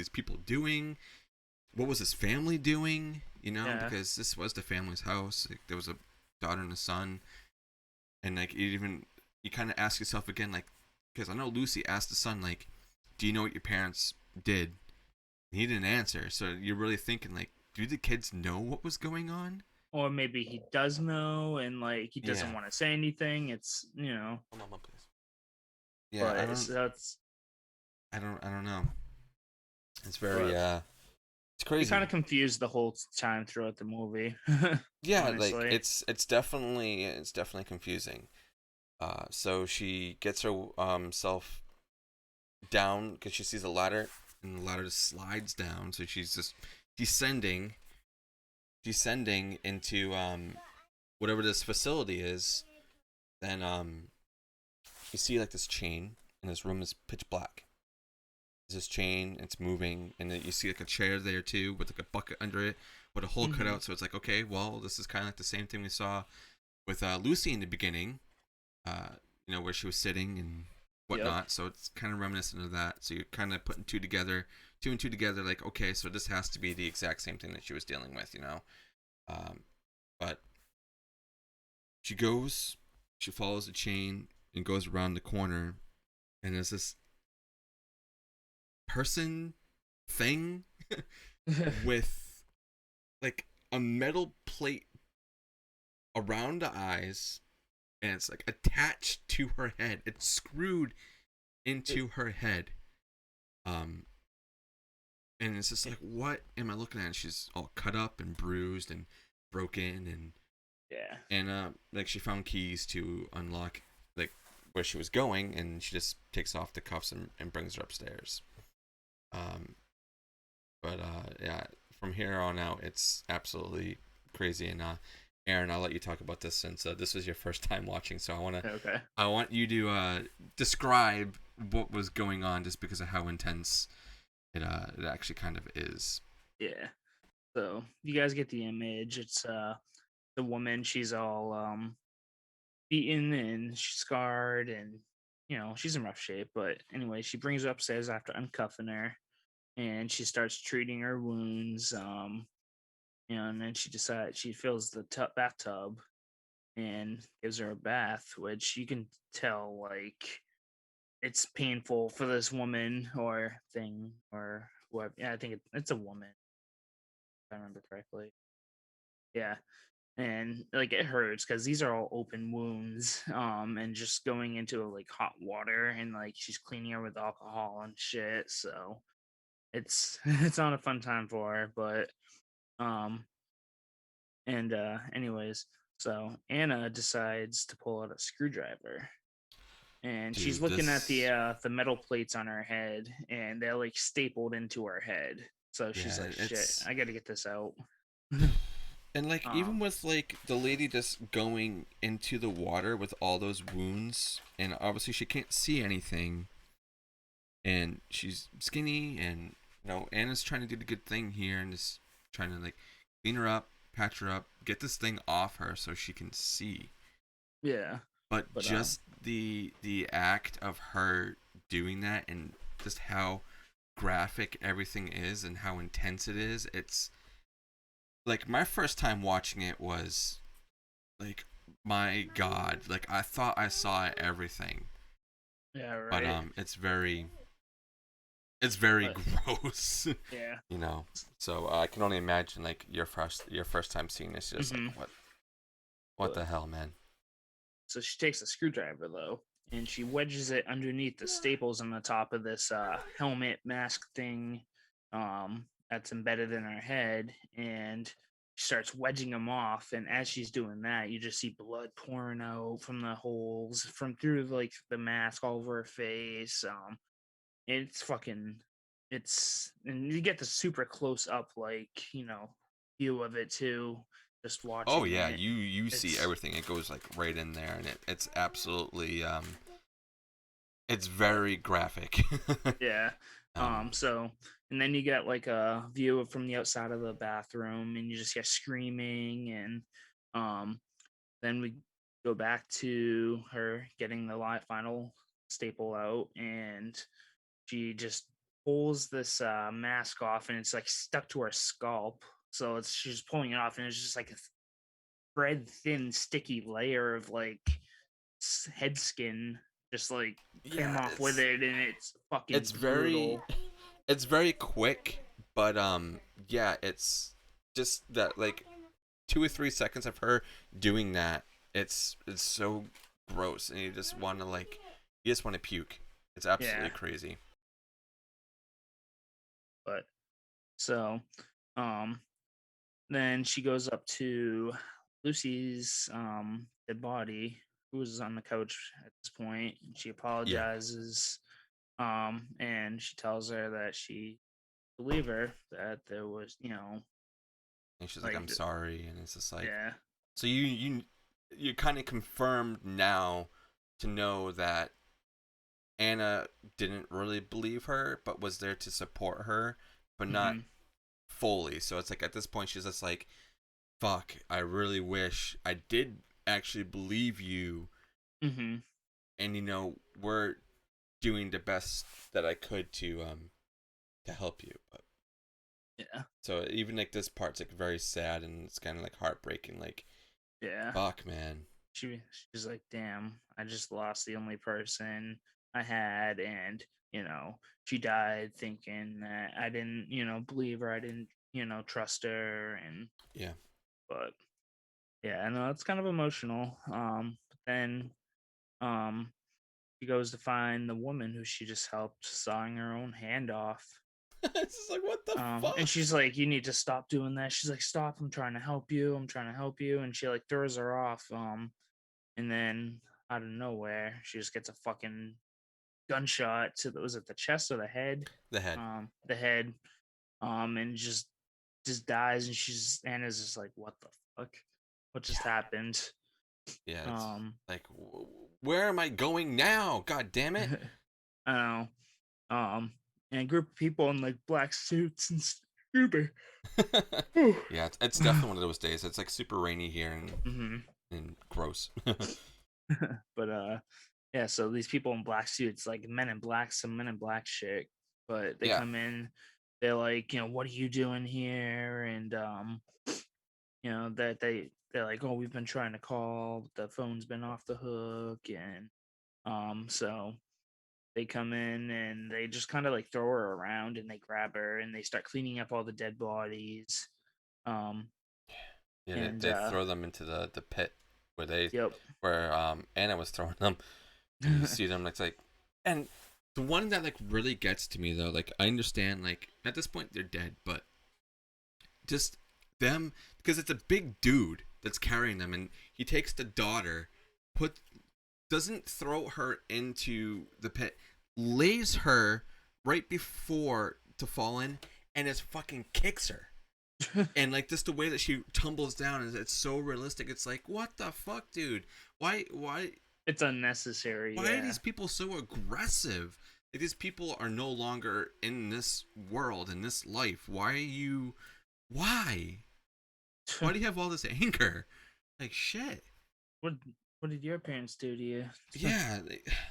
people doing? What was this family doing? Yeah. Because this was the family's house. Like, there was a daughter and a son, and like you kind of ask yourself again, like, because I know Lucy asked the son, like, do you know what your parents did? And he didn't answer. So you're really thinking, like, do the kids know what was going on? Or maybe he does know and like he doesn't Yeah. want to say anything. It's Hold on, please. Yeah, but it's I don't know. It's very but it's you're crazy. kind of confused the whole time throughout the movie. Yeah, like honestly. it's definitely confusing. So she gets her self down because she sees a ladder, and the ladder just slides down. So she's just descending into whatever this facility is. Then you see like this chain, and this room is pitch black. There's this chain, it's moving, and then you see like a chair there too with like a bucket under it with a hole cut out. So it's like, okay, well, this is kind of like the same thing we saw with Lucy in the beginning, where she was sitting and whatnot. Yep. So it's kind of reminiscent of that. So you're kind of putting two and two together, like, okay, so this has to be the exact same thing that she was dealing with, But she follows the chain and goes around the corner, and there's this person thing with like a metal plate around the eyes, and it's like attached to her head. It's screwed into her head. And it's just like, what am I looking at? And she's all cut up and bruised and broken, and yeah. And like she found keys to unlock like where she was going, and she just takes off the cuffs and brings her upstairs. But yeah, from here on out, it's absolutely crazy. And Aaron, I'll let you talk about this since this was your first time watching. So I want you to describe what was going on, just because of how intense it actually kind of is. Yeah. So you guys get the image. It's the woman. She's all beaten and she's scarred, and she's in rough shape. But anyway, she brings her upstairs after uncuffing her, and she starts treating her wounds. And then she fills the bathtub and gives her a bath, which you can tell like it's painful for this woman or thing or whoever. Yeah, I think it's a woman, if I remember correctly. Yeah. And like it hurts because these are all open wounds, and just going into like hot water, and like she's cleaning her with alcohol and shit. So it's it's not a fun time for her. But um and anyways, so Anna decides to pull out a screwdriver, and she's Dude, looking at the metal plates on her head, and they're like stapled into her head. So she's like, shit, I gotta get this out. And like even with like the lady just going into the water with all those wounds, and obviously she can't see anything, and she's skinny, and Anna's trying to do the good thing here and just trying to like clean her up, patch her up, get this thing off her so she can see. Yeah. But just the act of her doing that, and just how graphic everything is and how intense it is, it's like my first time watching it was like, my God, like I thought I saw everything. Yeah, right. But it's very gross. Yeah. So I can only imagine like your first time seeing this, just like, what the hell, man. So she takes a screwdriver though, and she wedges it underneath the staples on the top of this helmet mask thing that's embedded in her head, and she starts wedging him off, and as she's doing that, you just see blood pouring out from the holes from through like the mask all over her face. It's fucking, it's, and you get the super close up, like, view of it too, just Oh watching yeah, it. you see It's, everything. It goes like right in there, and it's absolutely it's but very graphic. yeah. um, So, and then you get like a view from the outside of the bathroom, and you just hear screaming, and um, then we go back to her getting the final staple out, and she just pulls this mask off, and it's like stuck to her scalp. So she's pulling it off, and it's just like a thread thin, sticky layer of like head skin, just like came yeah, off with it, and it's fucking it's very brutal. it's very quick, but yeah, it's just that like 2 or 3 seconds of her doing that. It's so gross, and you just want to puke. It's Yeah, absolutely crazy. but so um then she goes up to Lucy's dead body, who was on the couch at this point, and she Yeah, apologizes, and she tells her that she believe her, that there was, and she's like, like, "I'm sorry," and it's just like, yeah. so you kind of confirmed now to know that Anna didn't really believe her, but was there to support her, but not Mm-hmm. fully. So it's like at this point she's just like, "Fuck, I really wish I did actually believe you, Mm-hmm. and we're doing the best that I could to help you." But Yeah. so even like this part's like very sad, and it's kind of like heartbreaking. Like, Yeah. fuck, man. She's like, damn, I just lost the only person I had, and she died thinking that I didn't, believe her, I didn't, trust her, and Yeah. but yeah, I know it's kind of emotional. But then um she goes to find the woman who she just helped sawing her own hand off. It's just like, what the And fuck? she's like, "You need to stop doing that." She's like, "Stop! I'm trying to help you. I'm trying to help you." And she like throws her off. And then out of nowhere, she just gets a fucking gunshot to was it the chest or the head? The head. The head. And just dies. And Anna's just like, "What the fuck? What just Yeah. happened?" Yeah. It's Um, like, where am I going now? God damn it. I don't know. And a group of people in like black suits and stupid. Yeah, it's definitely one of those days. It's like super rainy here hmm and gross. But yeah, so these people in black suits, like men in black, some men in black shit, but they Yeah. come in, they're like, what are you doing here? And that they're like, oh, we've been trying to call, but the phone's been off the hook, and so they come in and they just kind of like throw her around, and they grab her and they start cleaning up all the dead bodies. Um Yeah, and they throw them into the pit Yep. where Anna was throwing them, and you see them. It's like, and the one that like really gets to me though, like I understand like at this point they're dead, but just them, because it's a big dude that's carrying them, and he takes the daughter, put doesn't throw her into the pit, lays her right before to fall in, and just fucking kicks her. And like just the way that she tumbles down is it's so realistic. It's like, what the fuck, dude? Why It's unnecessary, why are yeah. these people so aggressive? Like, these people are no longer in this world, in this life. Why why do you have all this anger? Like, shit. what what did your parents do to you? Yeah,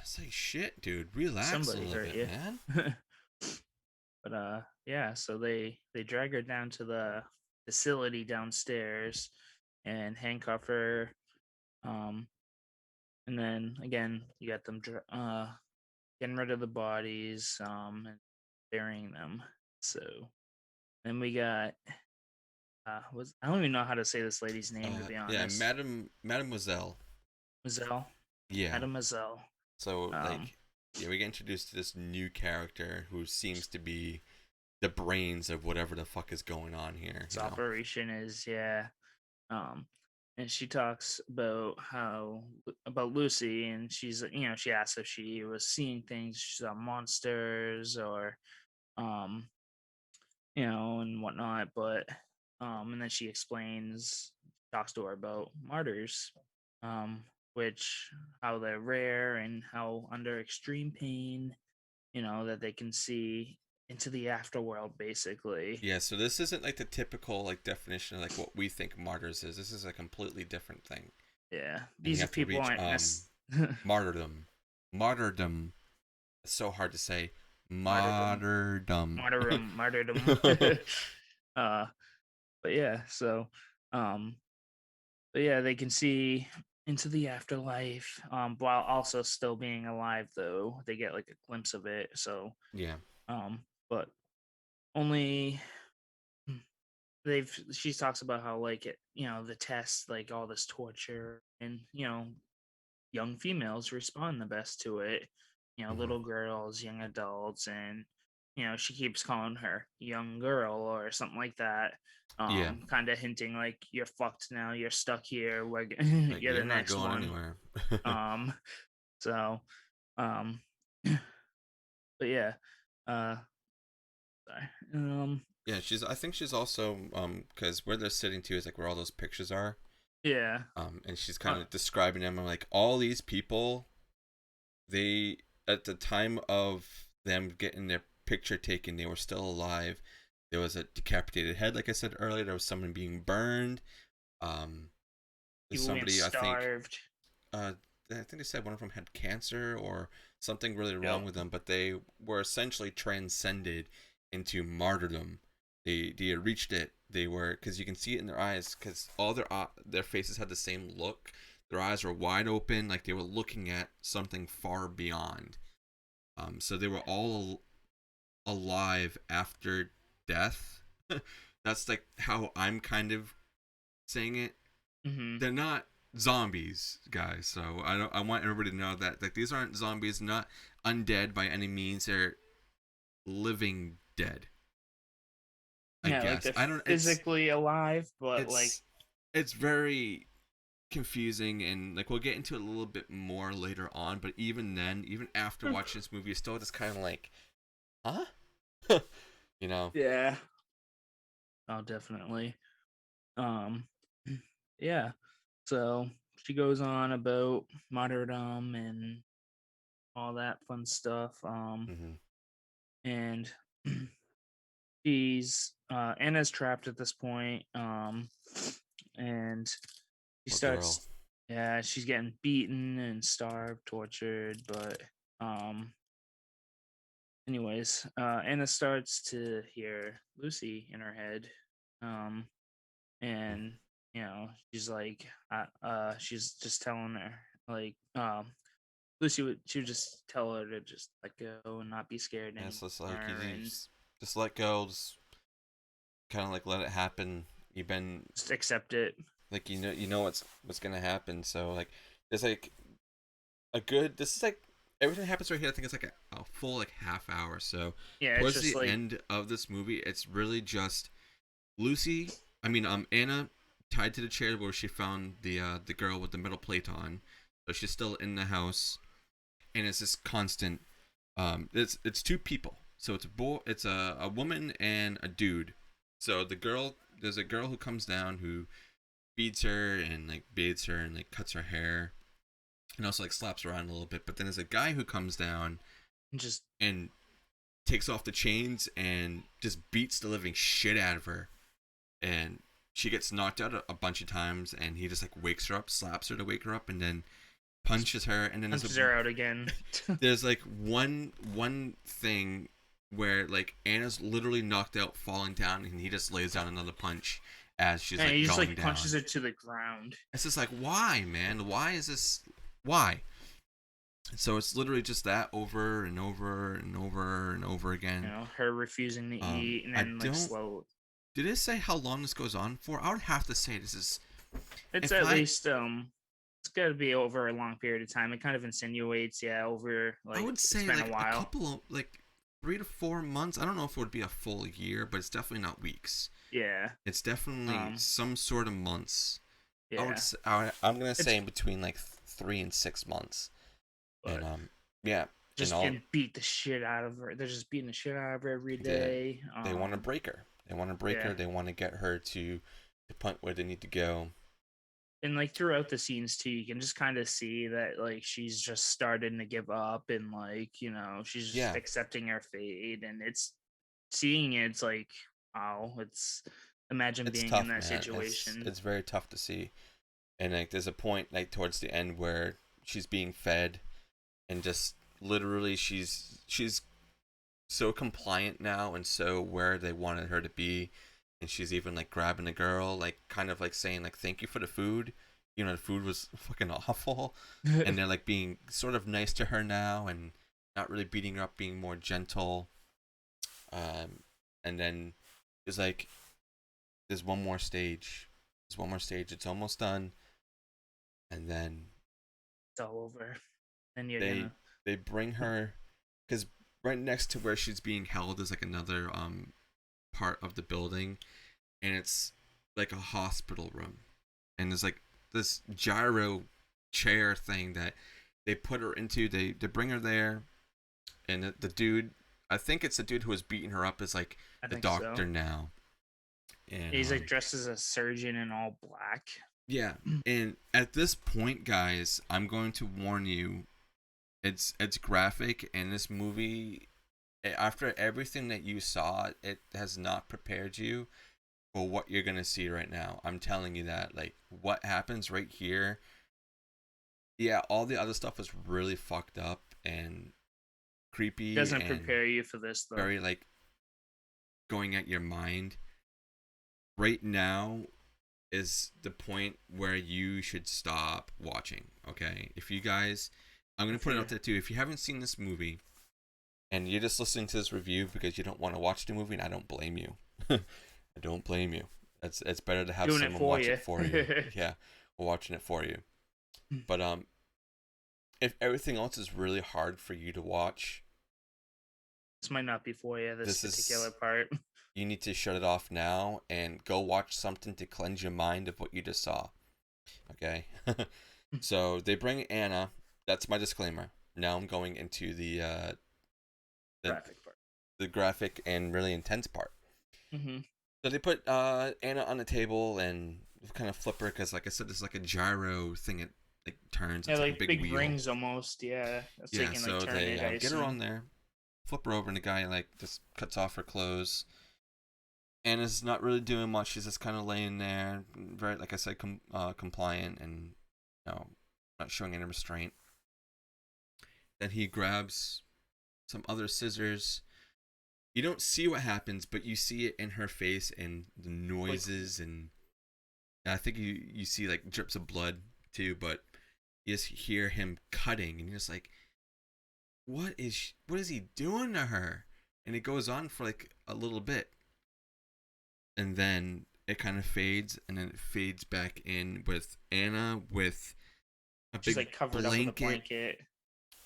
it's like, shit, dude, relax a Somebody little hurt bit, you. man. But yeah, so they drag her down to the facility downstairs and handcuff her. Um and then again, you got them getting rid of the bodies, and burying them. So then we got was I don't even know how to say this lady's name, to be Yeah, honest. Mademoiselle. Mademoiselle. Yeah. Mademoiselle. So Um like, yeah, we get introduced to this new character who seems to be the brains of whatever the fuck is going on here. This operation is, yeah. Um, and she talks about about Lucy, and she's, she asks if she was seeing things, she saw monsters or um and whatnot. But and then she explains, talks to her about martyrs, um, which how they're rare and how under extreme pain, that they can see into the afterworld, basically. Yeah, so this isn't like the typical like definition of like what we think martyrs is. This is a completely different thing. Yeah, And you these are have to people reach aren't martyrdom. Martyrdom. It's so hard to say. martyrdom, Martyrdom. martyrdom. uh, but yeah, so um, but yeah, they can see into the afterlife, while also still being alive. Though they get like a glimpse of it, so Yeah. but only they've. She talks about how like the tests, like all this torture, and young females respond the best to it. Mm-hmm. Little girls, young adults, and she keeps calling her young girl or something like that. Yeah. Kind of hinting like you're fucked now, you're stuck here. Like You're the you're not next going one. anywhere. Um, so, um, but yeah, uh, sorry. Yeah, she's. I think she's also because where they're sitting to is like where all those pictures are. Yeah, And she's uh, kind of describing them. I'm like, all these people, they at the time of them getting their picture taken, they were still alive. There was a decapitated head, like I said earlier. There was someone being burned. Um, there's people being somebody starved. I think they said one of them had cancer or something really wrong Yep. with them, but they were essentially transcended into martyrdom. They had reached it. They were, because you can see it in their eyes, because all their faces had the same look. Their eyes were wide open, like they were looking at something far beyond. So they were all alive after death. That's like how I'm kind of saying it. Mm-hmm. They're not zombies, guys. So I want everybody to know that like these aren't zombies, not undead by any means. They're living dead. I Yeah, like guess they're I don't. physically alive, but like It's very confusing, and like we'll get into it a little bit more later on. But even then, even after watching this movie, you're still just kind of like, huh? You know? yeah. Oh, definitely. Um, yeah. So she goes on about martyrdom and all that fun stuff. Mm-hmm. And she's Anna's trapped at this point. And she Poor girl. starts, yeah, she's getting beaten and starved, tortured, but um, anyways, Anna starts to hear Lucy in her head. Um, and she's like she's just telling her like she would just tell her to just let go and not be scared Yeah, so it's like anymore, and just let go, just kind of like let it happen. You've been just accept it. like you know what's gonna happen. So like there's like a good. This is like everything that happens right here. I think it's like a full like half hour. So Yeah, it's towards just the like end of this movie, it's really just Lucy. I mean, Anna tied to the chair where she found the girl with the metal plate on. So she's still in the house, and it's this constant. It's two people. So it's a woman and a dude. So there's a girl who comes down who feeds her and like bathes her and like cuts her hair and also like slaps her around a little bit. But then there's a guy who comes down just and takes off the chains and just beats the living shit out of her. And she gets knocked out a bunch of times, and he just like wakes her up, slaps her to wake her up, and then punches her. And then punches her out again. there's like one thing where like Anna's literally knocked out, falling down, and he just lays down another punch as she's And like he just going like down. punches her to the ground. It's just like, why, man? Why is this? Why? So it's literally just that over and over and over and over again. Her refusing to eat, and I then like don't. slow. Did it say how long this goes on for? I would have to say this is. It's If at I, least it's got to be over a long period of time. It kind of insinuates, yeah, over I like would it's say been like a a while. couple of like 3 to 4 months. I don't know if it would be a full year, but it's definitely not weeks. Yeah. It's definitely some sort of months. Yeah. I'm gonna say in between like 3 and 6 months. But And yeah, and just getting beat the shit out of her. They're just beating the shit out of her every day. They want to break her. They want to break her. They want to get her to the point where they need to go. And like throughout the scenes too, you can just kind of see that like she's just starting to give up, and like, you know, she's just accepting her fate. And it's seeing it, it's like, wow, it's being tough, in that man. situation. It's very tough to see. And like there's a point like towards the end where she's being fed, and just literally she's so compliant now and so where they wanted her to be. And she's even like grabbing a girl, like kind of like saying like thank you for the food. You know, the food was fucking awful. And they're like being sort of nice to her now and not really beating her up, being more gentle. And then it's like there's one more stage. It's almost done. And then it's all over. And they bring her, because right next to where she's being held is like another part of the building, and it's like a hospital room, and there's like this gyro chair thing that they put her into. They bring her there, and the dude, I think it's the dude who was beating her up, is like the doctor now. And he's like dressed as a surgeon in all black. Yeah, and at this point, guys, I'm going to warn you, it's graphic, and this movie, after everything that you saw, it has not prepared you for what you're gonna see right now. I'm telling you that, like, what happens right here. Yeah, all the other stuff is really fucked up and creepy. It doesn't prepare you for this, though. Very like going at your mind. Right now is the point where you should stop watching. Okay, if you guys, I'm gonna put it out there too. If you haven't seen this movie, and you're just listening to this review because you don't want to watch the movie, and I don't blame you. I don't blame you. It's better to have someone watch it for you. Yeah, we're watching it for you. But if everything else is really hard for you to watch, this might not be for you. This particular part. You need to shut it off now and go watch something to cleanse your mind of what you just saw. Okay? So they bring Anna. That's my disclaimer. Now I'm going into the graphic part. The graphic and really intense part. Mm-hmm. So they put Anna on the table and kind of flip her because, like I said, it's like a gyro thing. It like turns. Yeah, it's like a big wheel. rings almost. Yeah. So they can, like, turn it, get her on there, flip her over, and the guy like just cuts off her clothes. Anna's not really doing much. She's just kind of laying there, very, like I said, compliant and, you know, not showing any restraint. Then he grabs some other scissors. You don't see what happens, but you see it in her face and the noises, and I think you see like drips of blood too. But you just hear him cutting, and you're just like, what is he doing to her? And it goes on for like a little bit. And then it kind of fades, and then it fades back in with Anna with a big like covered up with a blanket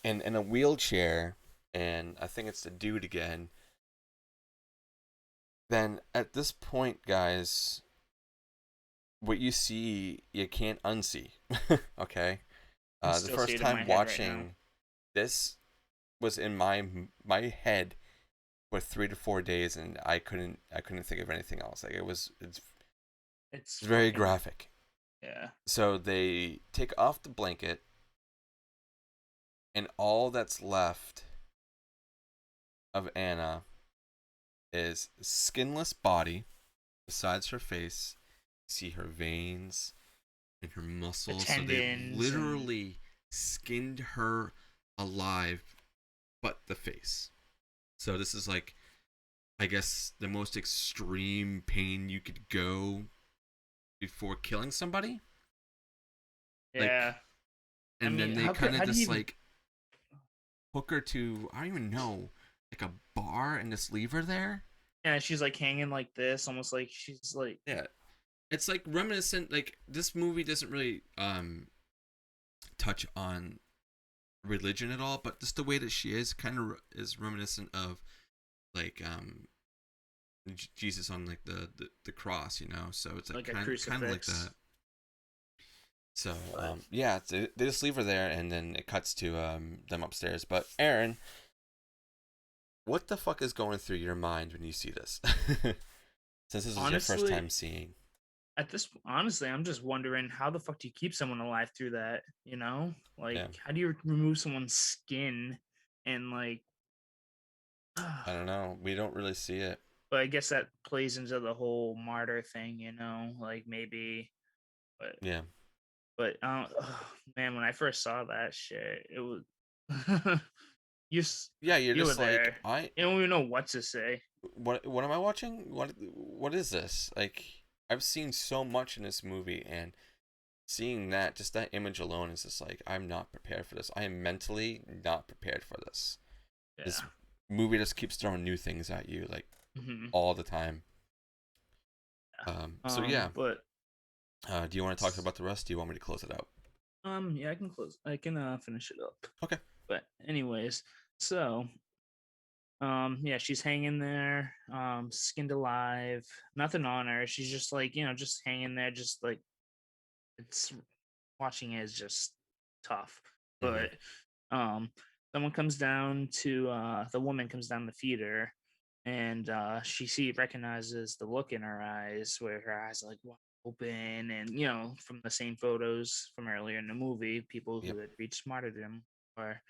and in a wheelchair, and I think it's the dude again. Then at this point, guys, what you see, you can't unsee. Okay? The first time watching this was in my head for 3 to 4 days, and I couldn't think of anything else. Like it's very graphic. Yeah. So they take off the blanket, and all that's left of Anna is skinless body besides her face. See her veins and her muscles. So they literally skinned her alive, but the face. So this is like, I guess, the most extreme pain you could go before killing somebody. Yeah. Like, and then they kind of just like hook her to, I don't even know, like a bar and just leave her there. Yeah, she's like hanging like this, almost like she's like. Yeah. It's like reminiscent, like this movie doesn't really touch on religion at all, but just the way that she is kind of is reminiscent of like Jesus on like the cross, you know. So it's like like a kind of like crucifix. that. So But yeah, they just leave her there, and then it cuts to them upstairs. But Aaron, what the fuck is going through your mind when you see this? Since this is your first honestly, time seeing. honestly, I'm just wondering how the fuck do you keep someone alive through that? You know, like Yeah, how do you remove someone's skin and like? I don't know. We don't really see it. But I guess that plays into the whole martyr thing, you know, like maybe, but Yeah, man, when I first saw that shit, it was you yeah. You're you were just like there. I. You don't even know what to say. What am I watching? What is this? Like I've seen so much in this movie, and seeing that, just that image alone is just like I'm not prepared for this. I am mentally not prepared for this. This Yeah. movie just keeps throwing new things at you like Hmm. all the time. So yeah. But Do you want to talk about the rest? Do you want me to close it out? yeah, I can close. I can finish it up. Okay. But anyways, so yeah, she's hanging there, skinned alive, nothing on her. She's just like, just hanging there, just like it's watching it is just tough. Mm-hmm. But um someone comes down to the woman comes down to feed her, and she recognizes the look in her eyes where her eyes are like wide open, and from the same photos from earlier in the movie, people Yep. who had reached martyrdom. Or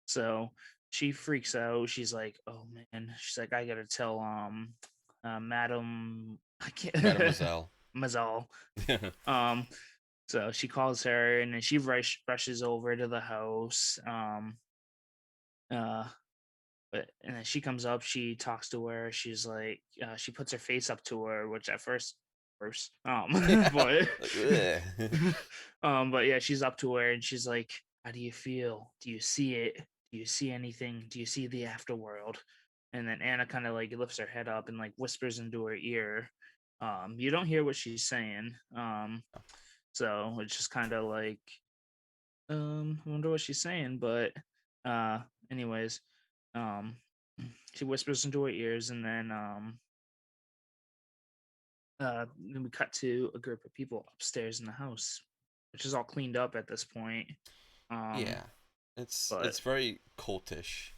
so she freaks out. She's like, oh man, she's like, I gotta tell Madam, I can't Mademoiselle. Mazal. um so she calls her, and then she rushes over to the house. Uh, but and then she comes up. She talks to her. She's like, she puts her face up to her, which at first, Yeah. but Like, ugh. but yeah, she's up to her, and she's like, "How do you feel? Do you see it? Do you see anything? Do you see the afterworld?" And then Anna kind of like lifts her head up and like whispers into her ear. You don't hear what she's saying. So it's just kind of like, I wonder what she's saying. But uh, anyways, um, she whispers into her ears, and then we cut to a group of people upstairs in the house, which is all cleaned up at this point. Um, Yeah. but It's very cultish.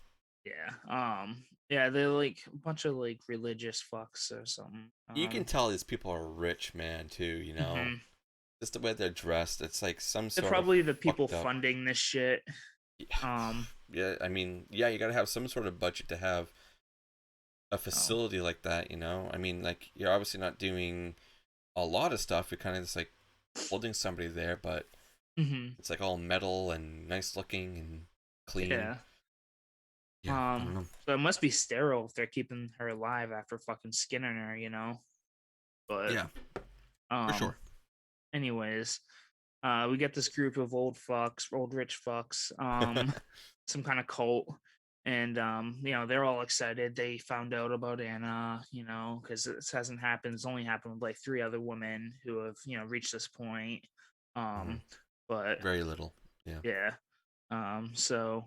yeah, yeah, they're like a bunch of like religious fucks or something. You can tell these people are rich, man, too, you know? Mhm. Just the way they're dressed, it's like some They're sort of probably the people fucked up. funding this shit. Yeah, Um, yeah, I mean, yeah, you gotta have some sort of budget to have a oh, facility like that, you know? I mean, like, you're obviously not doing a lot of stuff. You're kind of just like holding somebody there, but hmm, it's like all metal and nice looking and clean. yeah. Yeah, I don't know. So it must be sterile if they're keeping her alive after fucking skinning her. But Yeah, for um, sure. anyways, we get this group of old rich fucks, some kind of cult, and they're all excited. They found out about Anna, because this hasn't happened. It's only happened with like three other women who have reached this point. Hmm. But Very little. Yeah. yeah, so.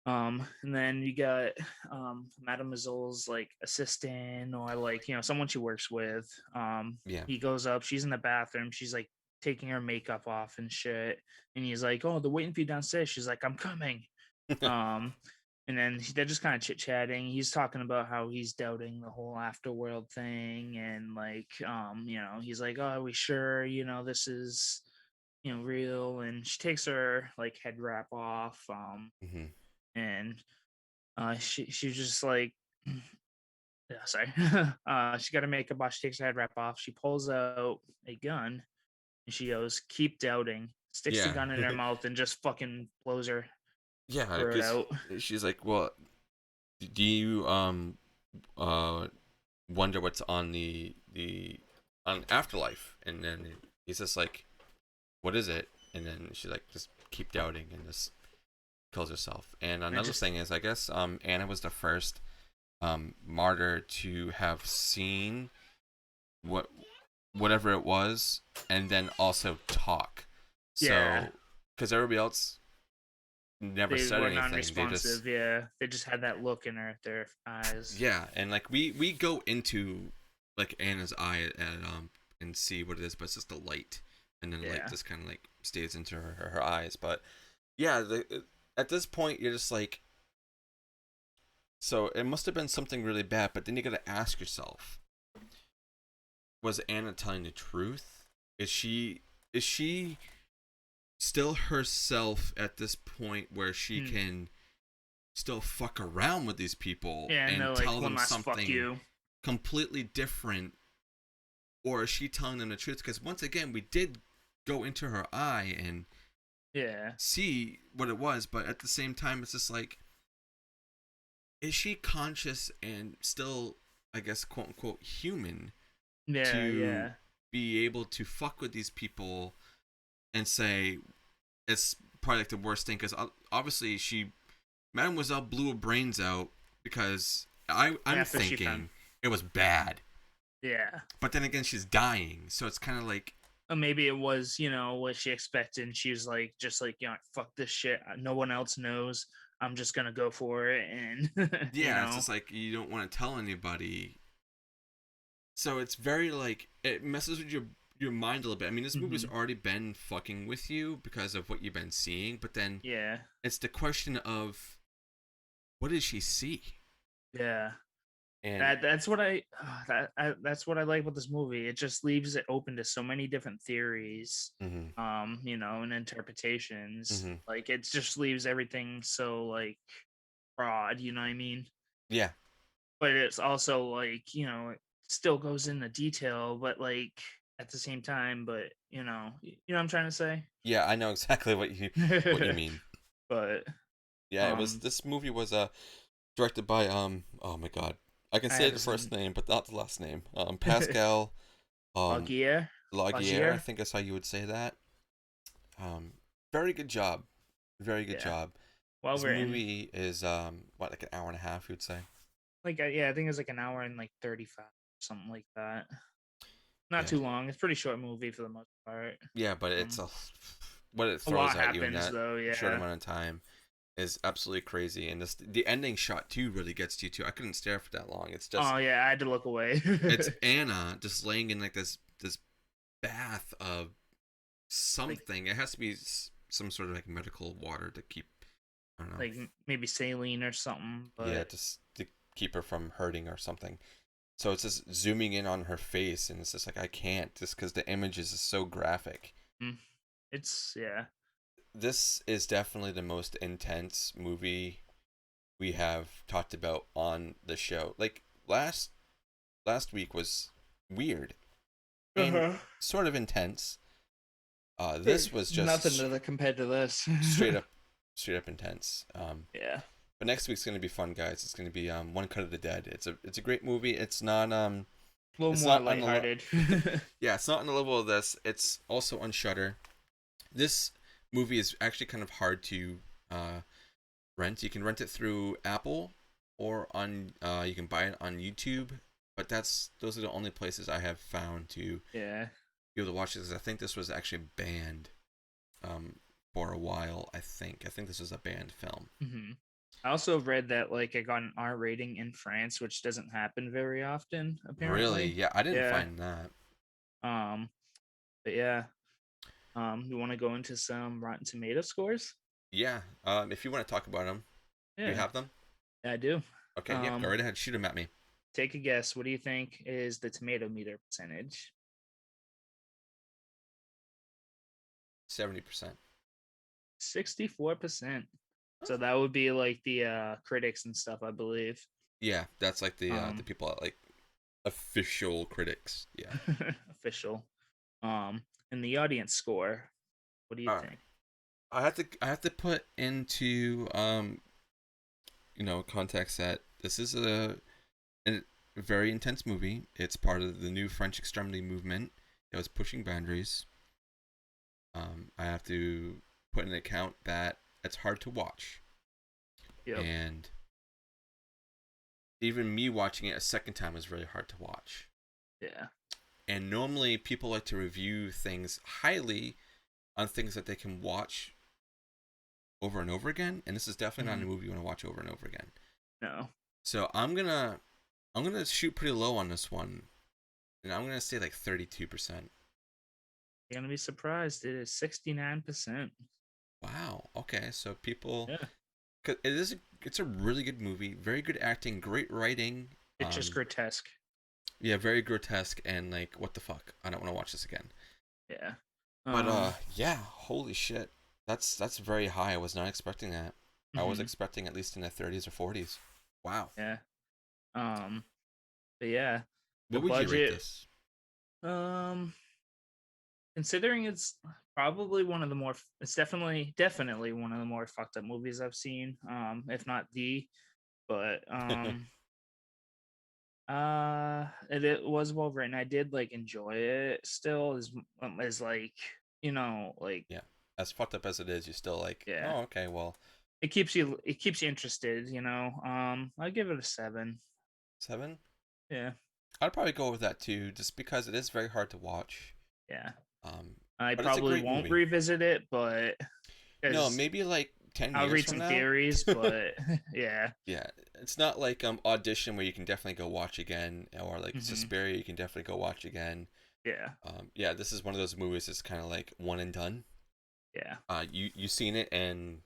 And then you got Mademoiselle's like assistant, or like, someone she works with. Yeah. He goes up, she's in the bathroom, she's like taking her makeup off and shit. And he's like, oh, they're waiting for you downstairs. She's like, I'm coming. Um, and then they're just kind of chit-chatting. He's talking about how he's doubting the whole afterworld thing, and like, he's like, oh, are we sure, this is real? And she takes her like head wrap off. Hmm. And she's just like, yeah, sorry. She got her makeup off. She takes her head wrap off. She pulls out a gun, and she goes, "Keep doubting." Sticks the Yeah. gun in her mouth and just fucking blows her Yeah, throat because out. she's like, well, do you uh wonder what's on the on afterlife? And then he's just like, what is it? And then she's like, just keep doubting, and just kills herself. And And it another just thing is, I guess Anna was the first martyr to have seen what whatever it was, and then also talk. yeah, So, because everybody else never They said were anything. They just non-responsive. Yeah, they just had that look in their eyes. yeah, and like we go into like Anna's eye and see what it is, but it's just the light, and then the light Yeah, just kind of like stays into her eyes. But yeah, at this point you're just like, so it must have been something really bad. But then you got to ask yourself, was Anna telling the truth? Is she still herself at this point where she mm. can still fuck around with these people Yeah, and they're and like tell one them last fuck something you. completely different, or is she telling them the truth? Because once again, we did go into her eye and Yeah, see what it was, but at the same time, it's just like, is she conscious and still, I guess, quote unquote, human yeah, to yeah. be able to fuck with these people and say it's probably like the worst thing? Because obviously Mademoiselle blew her brains out because I'm After she found, thinking it was bad. yeah. But then again, she's dying, so it's kind of like, Or maybe it was, what she expected. And she was like, just like, fuck this shit. No one else knows. I'm just gonna go for it, and yeah, it's just like you don't want to tell anybody. So it's very like it messes with your mind a little bit. I mean, this movie's hmm already been fucking with you because of what you've been seeing, but then yeah, it's the question of what did she see? yeah. And That's what that's what I like about this movie. It just leaves it open to so many different theories, mhm, and interpretations. mhm. Like it just leaves everything so like broad, you know what I mean? Yeah, But it's also like, it still goes into detail, but like at the same time, but what I'm trying to say? yeah, I know exactly what you mean. But Yeah, it was um this movie was directed by oh my god, I can I say have the his first name but not the last name, Pascal um Lagier. Lagier, I Lagier? think that's how you would say that. um Very good job, very good Yeah. job. Well This written. movie is what, like an hour and a half, you'd say? Like yeah, I think it's like an hour and like 35, something like that. Not Yeah, too long. It's a pretty short movie for the most part. yeah, but it's Um, what it a throws lot at you in happens that though. short Yeah. amount of time is absolutely crazy. And the ending shot too really gets to you too. I couldn't stare for that long. It's just Oh yeah, I had to look away. it's Anna just laying in like this bath of like something. It has to be some sort of like medical water to keep, I don't know. maybe saline or something, Yeah, but just to keep her from hurting or something. So it's just zooming in on her face, and it's just like I can't, just because the images is so graphic. mm, it's yeah. This is definitely the most intense movie we have talked about on the show. Like last week was weird and Uh-huh. sort of intense. This was Nothing just to the compared to this. straight up straight up intense. Yeah. But next week's gonna be fun, guys. It's gonna be One Cut of the Dead. It's a great movie. A little it's more not on the lighthearted. yeah, it's not on the level of this. It's also on Shudder. This movie is actually kind of hard to rent. You can rent it through Apple or on you can buy it on YouTube. But those are the only places I have found to Yeah. be able to watch this. I think this was actually banned for a while. I think this was a banned film. I also read that like it got an R rating in France, which doesn't happen very often, Really? apparently. Yeah, I didn't Yeah. find that. Um, but yeah. You want to go into some Rotten Tomato scores? Yeah. If you want to talk about them, do you Yeah, have them? yeah, I do. Okay. Yep. Go Um, right ahead. Shoot them at me. Take a guess. What do you think is the tomato meter percentage? 70%. 64%. So that would be like the critics and stuff, I believe. Yeah, that's like the Um, people at like official critics. Yeah. official. And the audience score. What do you All right. think? I have to put into context that this is a very intense movie. It's part of the new French extremity movement that was pushing boundaries. I have to put in account that it's hard to watch, Yep. and even me watching it a second time was really hard to watch. Yeah. And normally people like to review things highly on things that they can watch over and over again, and this is definitely not a Mhm. movie you want to watch over and over again. No. So I'm gonna shoot pretty low on this one, and I'm gonna say like 32%. You're gonna be surprised. It is 69%. Wow. Okay. So people, Yeah. 'cause it's a really good movie, very good acting, great writing. It's just grotesque. Yeah, very grotesque and like what the fuck? I don't want to watch this again. Yeah. But Um. yeah, holy shit. That's very high. I was not expecting that. I was Mhm. expecting at least in the 30s or 40s. Wow. Yeah. Um. But yeah, the What would you rate budget. this? Um. Considering it's probably one of the more, it's definitely one of the more fucked up movies I've seen. If not the, but it was well written. I did like enjoy it still as like, like, Yeah. As fucked up as it is, you're still like, yeah, oh, okay, well, it keeps you interested, I give it a 7. 7? Yeah. I'd probably go with that too, just because it is very hard to watch. Yeah. Um, I but it's a probably great won't movie. revisit it, but No, because maybe like 10 I'll years read from some now. theories, but yeah. Yeah, it's not like Audition where you can definitely go watch again, or like Hmm. Suspiria you can definitely go watch again. Yeah. Yeah, this is one of those movies that's kind of like one and done. Yeah. You seen it and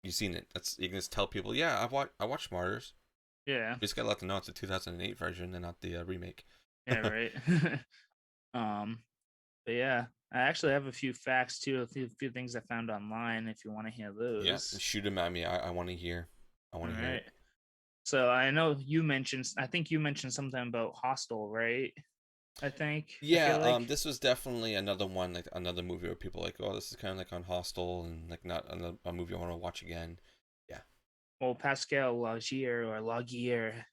you seen it. That's you can just tell people, yeah, I watched Martyrs. Yeah. You just gotta let them know it's a 2008 version and not the remake. Yeah, right. um, but yeah, I actually have a few facts too, a few things I found online if you want to hear Yeah, those. shoot them at me. I want to hear. I All want to hear right. it. So I think you mentioned something about Hostel, right? I Yeah, feel like. this was definitely another one, like another movie where people are like, oh, this is kind of like on Hostel and like not a movie I want to watch again. Yeah. Well, Pascal Laugier,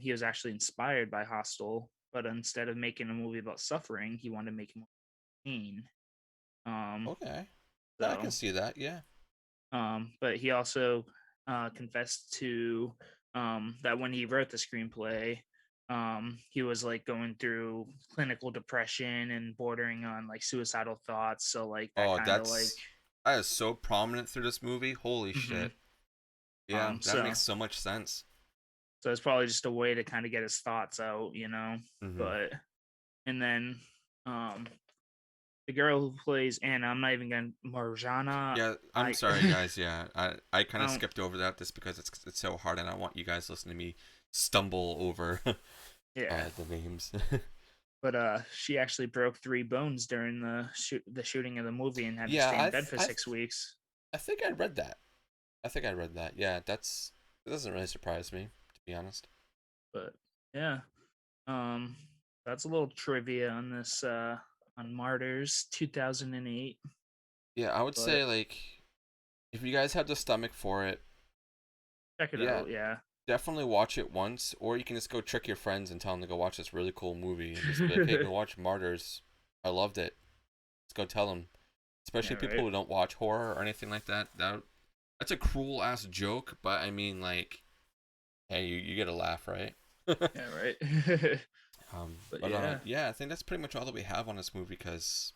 he was actually inspired by Hostel, but instead of making a movie about suffering, he wanted to make a movie about pain. Um, Okay. I can so see that. Yeah. But he also confessed to that when he wrote the screenplay, he was like going through clinical depression and bordering on like suicidal thoughts. So like that Oh, kind of like, that is so prominent through this movie. Holy hmm shit. Yeah, that so makes so much sense. so it's probably just a way to kind of get his thoughts out. Hmm. But and then um the girl who plays Anna, I'm not even gonna Marjana. Yeah, I'm I sorry, guys. Yeah, I kind of um skipped over that just because it's so hard, and I want you guys listening to me stumble over yeah. the names. But she actually broke 3 bones during the shooting of the movie and had to Yeah, stay in bed for 6 weeks. I think I read that. I think I read that. Yeah, it doesn't really surprise me, to be honest. But yeah, um, that's a little trivia on this on Martyrs 2008. Yeah, I would But say like if you guys have the stomach for it, check it yeah, out. Yeah. definitely watch it once, or you can just go trick your friends and tell them to go watch this really cool movie and just be like, "Hey, go watch Martyrs. I loved it." Let's go tell them. Yeah. Especially people Right. who don't watch horror or anything like that. That's a cruel ass joke, but I mean, like, hey, you get a laugh, right? Yeah. Right. But But yeah. yeah, I think that's pretty much all that we have on this movie because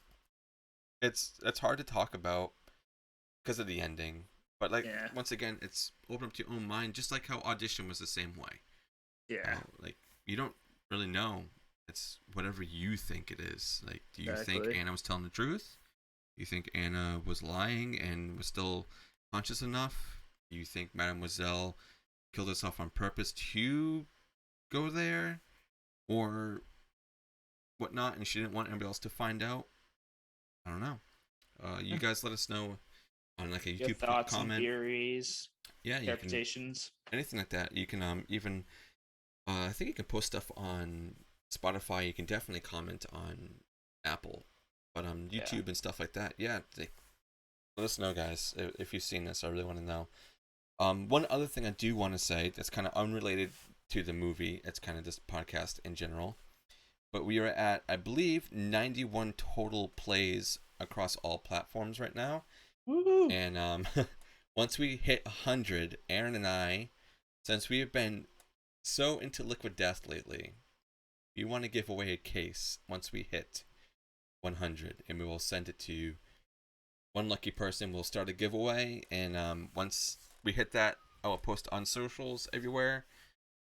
it's hard to talk about because of the ending. But like Yeah. once again, it's open up to your own mind, just like how Audition was the same way. Yeah. Like you don't really know. It's whatever you think it is. Like, do you think Exactly. Anna was telling the truth? Do you think Anna was lying and was still conscious enough? Do you think Mademoiselle killed herself on purpose to go there, or whatnot, and she didn't want anybody else to find out? I don't know. You guys let us know on like a Your YouTube thoughts and comment. theories, Yeah, you can interpretations. anything like that. You can even I think you can post stuff on Spotify. You can definitely comment on Apple, but on Yeah. YouTube and stuff like that. Yeah, let us know, guys, if you've seen this. I really want to know. One other thing I do want to say that's kind of unrelated to the movie. It's kind of just podcast in general. But we are at, I believe, 91 total plays across all platforms right now. Woo. And once we hit 100, Aaron and I, since we have been so into Liquid Death lately, we want to give away a case once we hit 100, and we will send it to one lucky person will start a giveaway, and once we hit that, I will post on socials everywhere,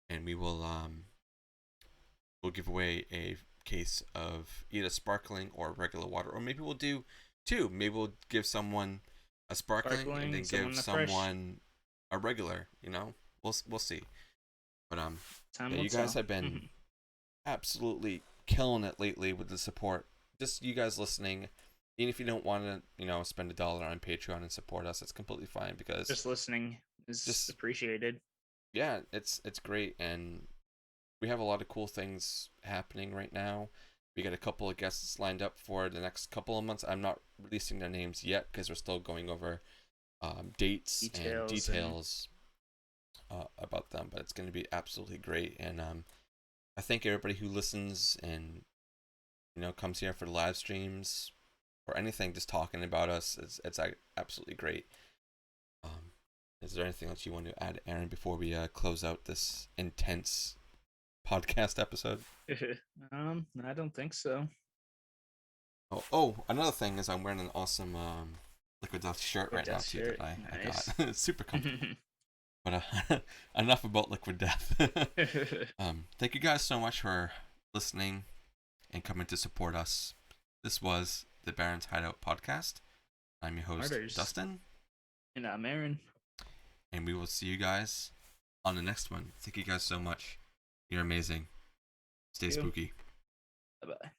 and we'll give away a case of either sparkling or regular water, or maybe we'll do two. Maybe we'll give someone a sparkling and then give someone a regular. We'll see. But yeah, you guys have been absolutely killing it lately with the support. Just you guys listening. Even if you don't want to, spend $1 on Patreon and support us, it's completely fine, because just listening is just appreciated. Yeah, it's great, and we have a lot of cool things happening right now. We got a couple of guests lined up for the next couple of months. I'm not releasing their names yet because we're still going over dates and details about them, but it's going to be absolutely great. And I thank everybody who listens and comes here for the live streams or anything, just talking about us. It's absolutely great. Is there anything else you want to add, Aaron, before we close out this intense podcast episode? I don't think so. Oh, another thing is I'm wearing an awesome Liquid Death shirt right now too that I got. It's super comfortable. But enough about Liquid Death. Thank you guys so much for listening and coming to support us. This was the Baron's Hideout podcast. I'm your host, Martrys. Dustin. And I'm Aaron. And we will see you guys on the next one. Thank you guys so much. You're amazing. Stay spooky. Bye-bye.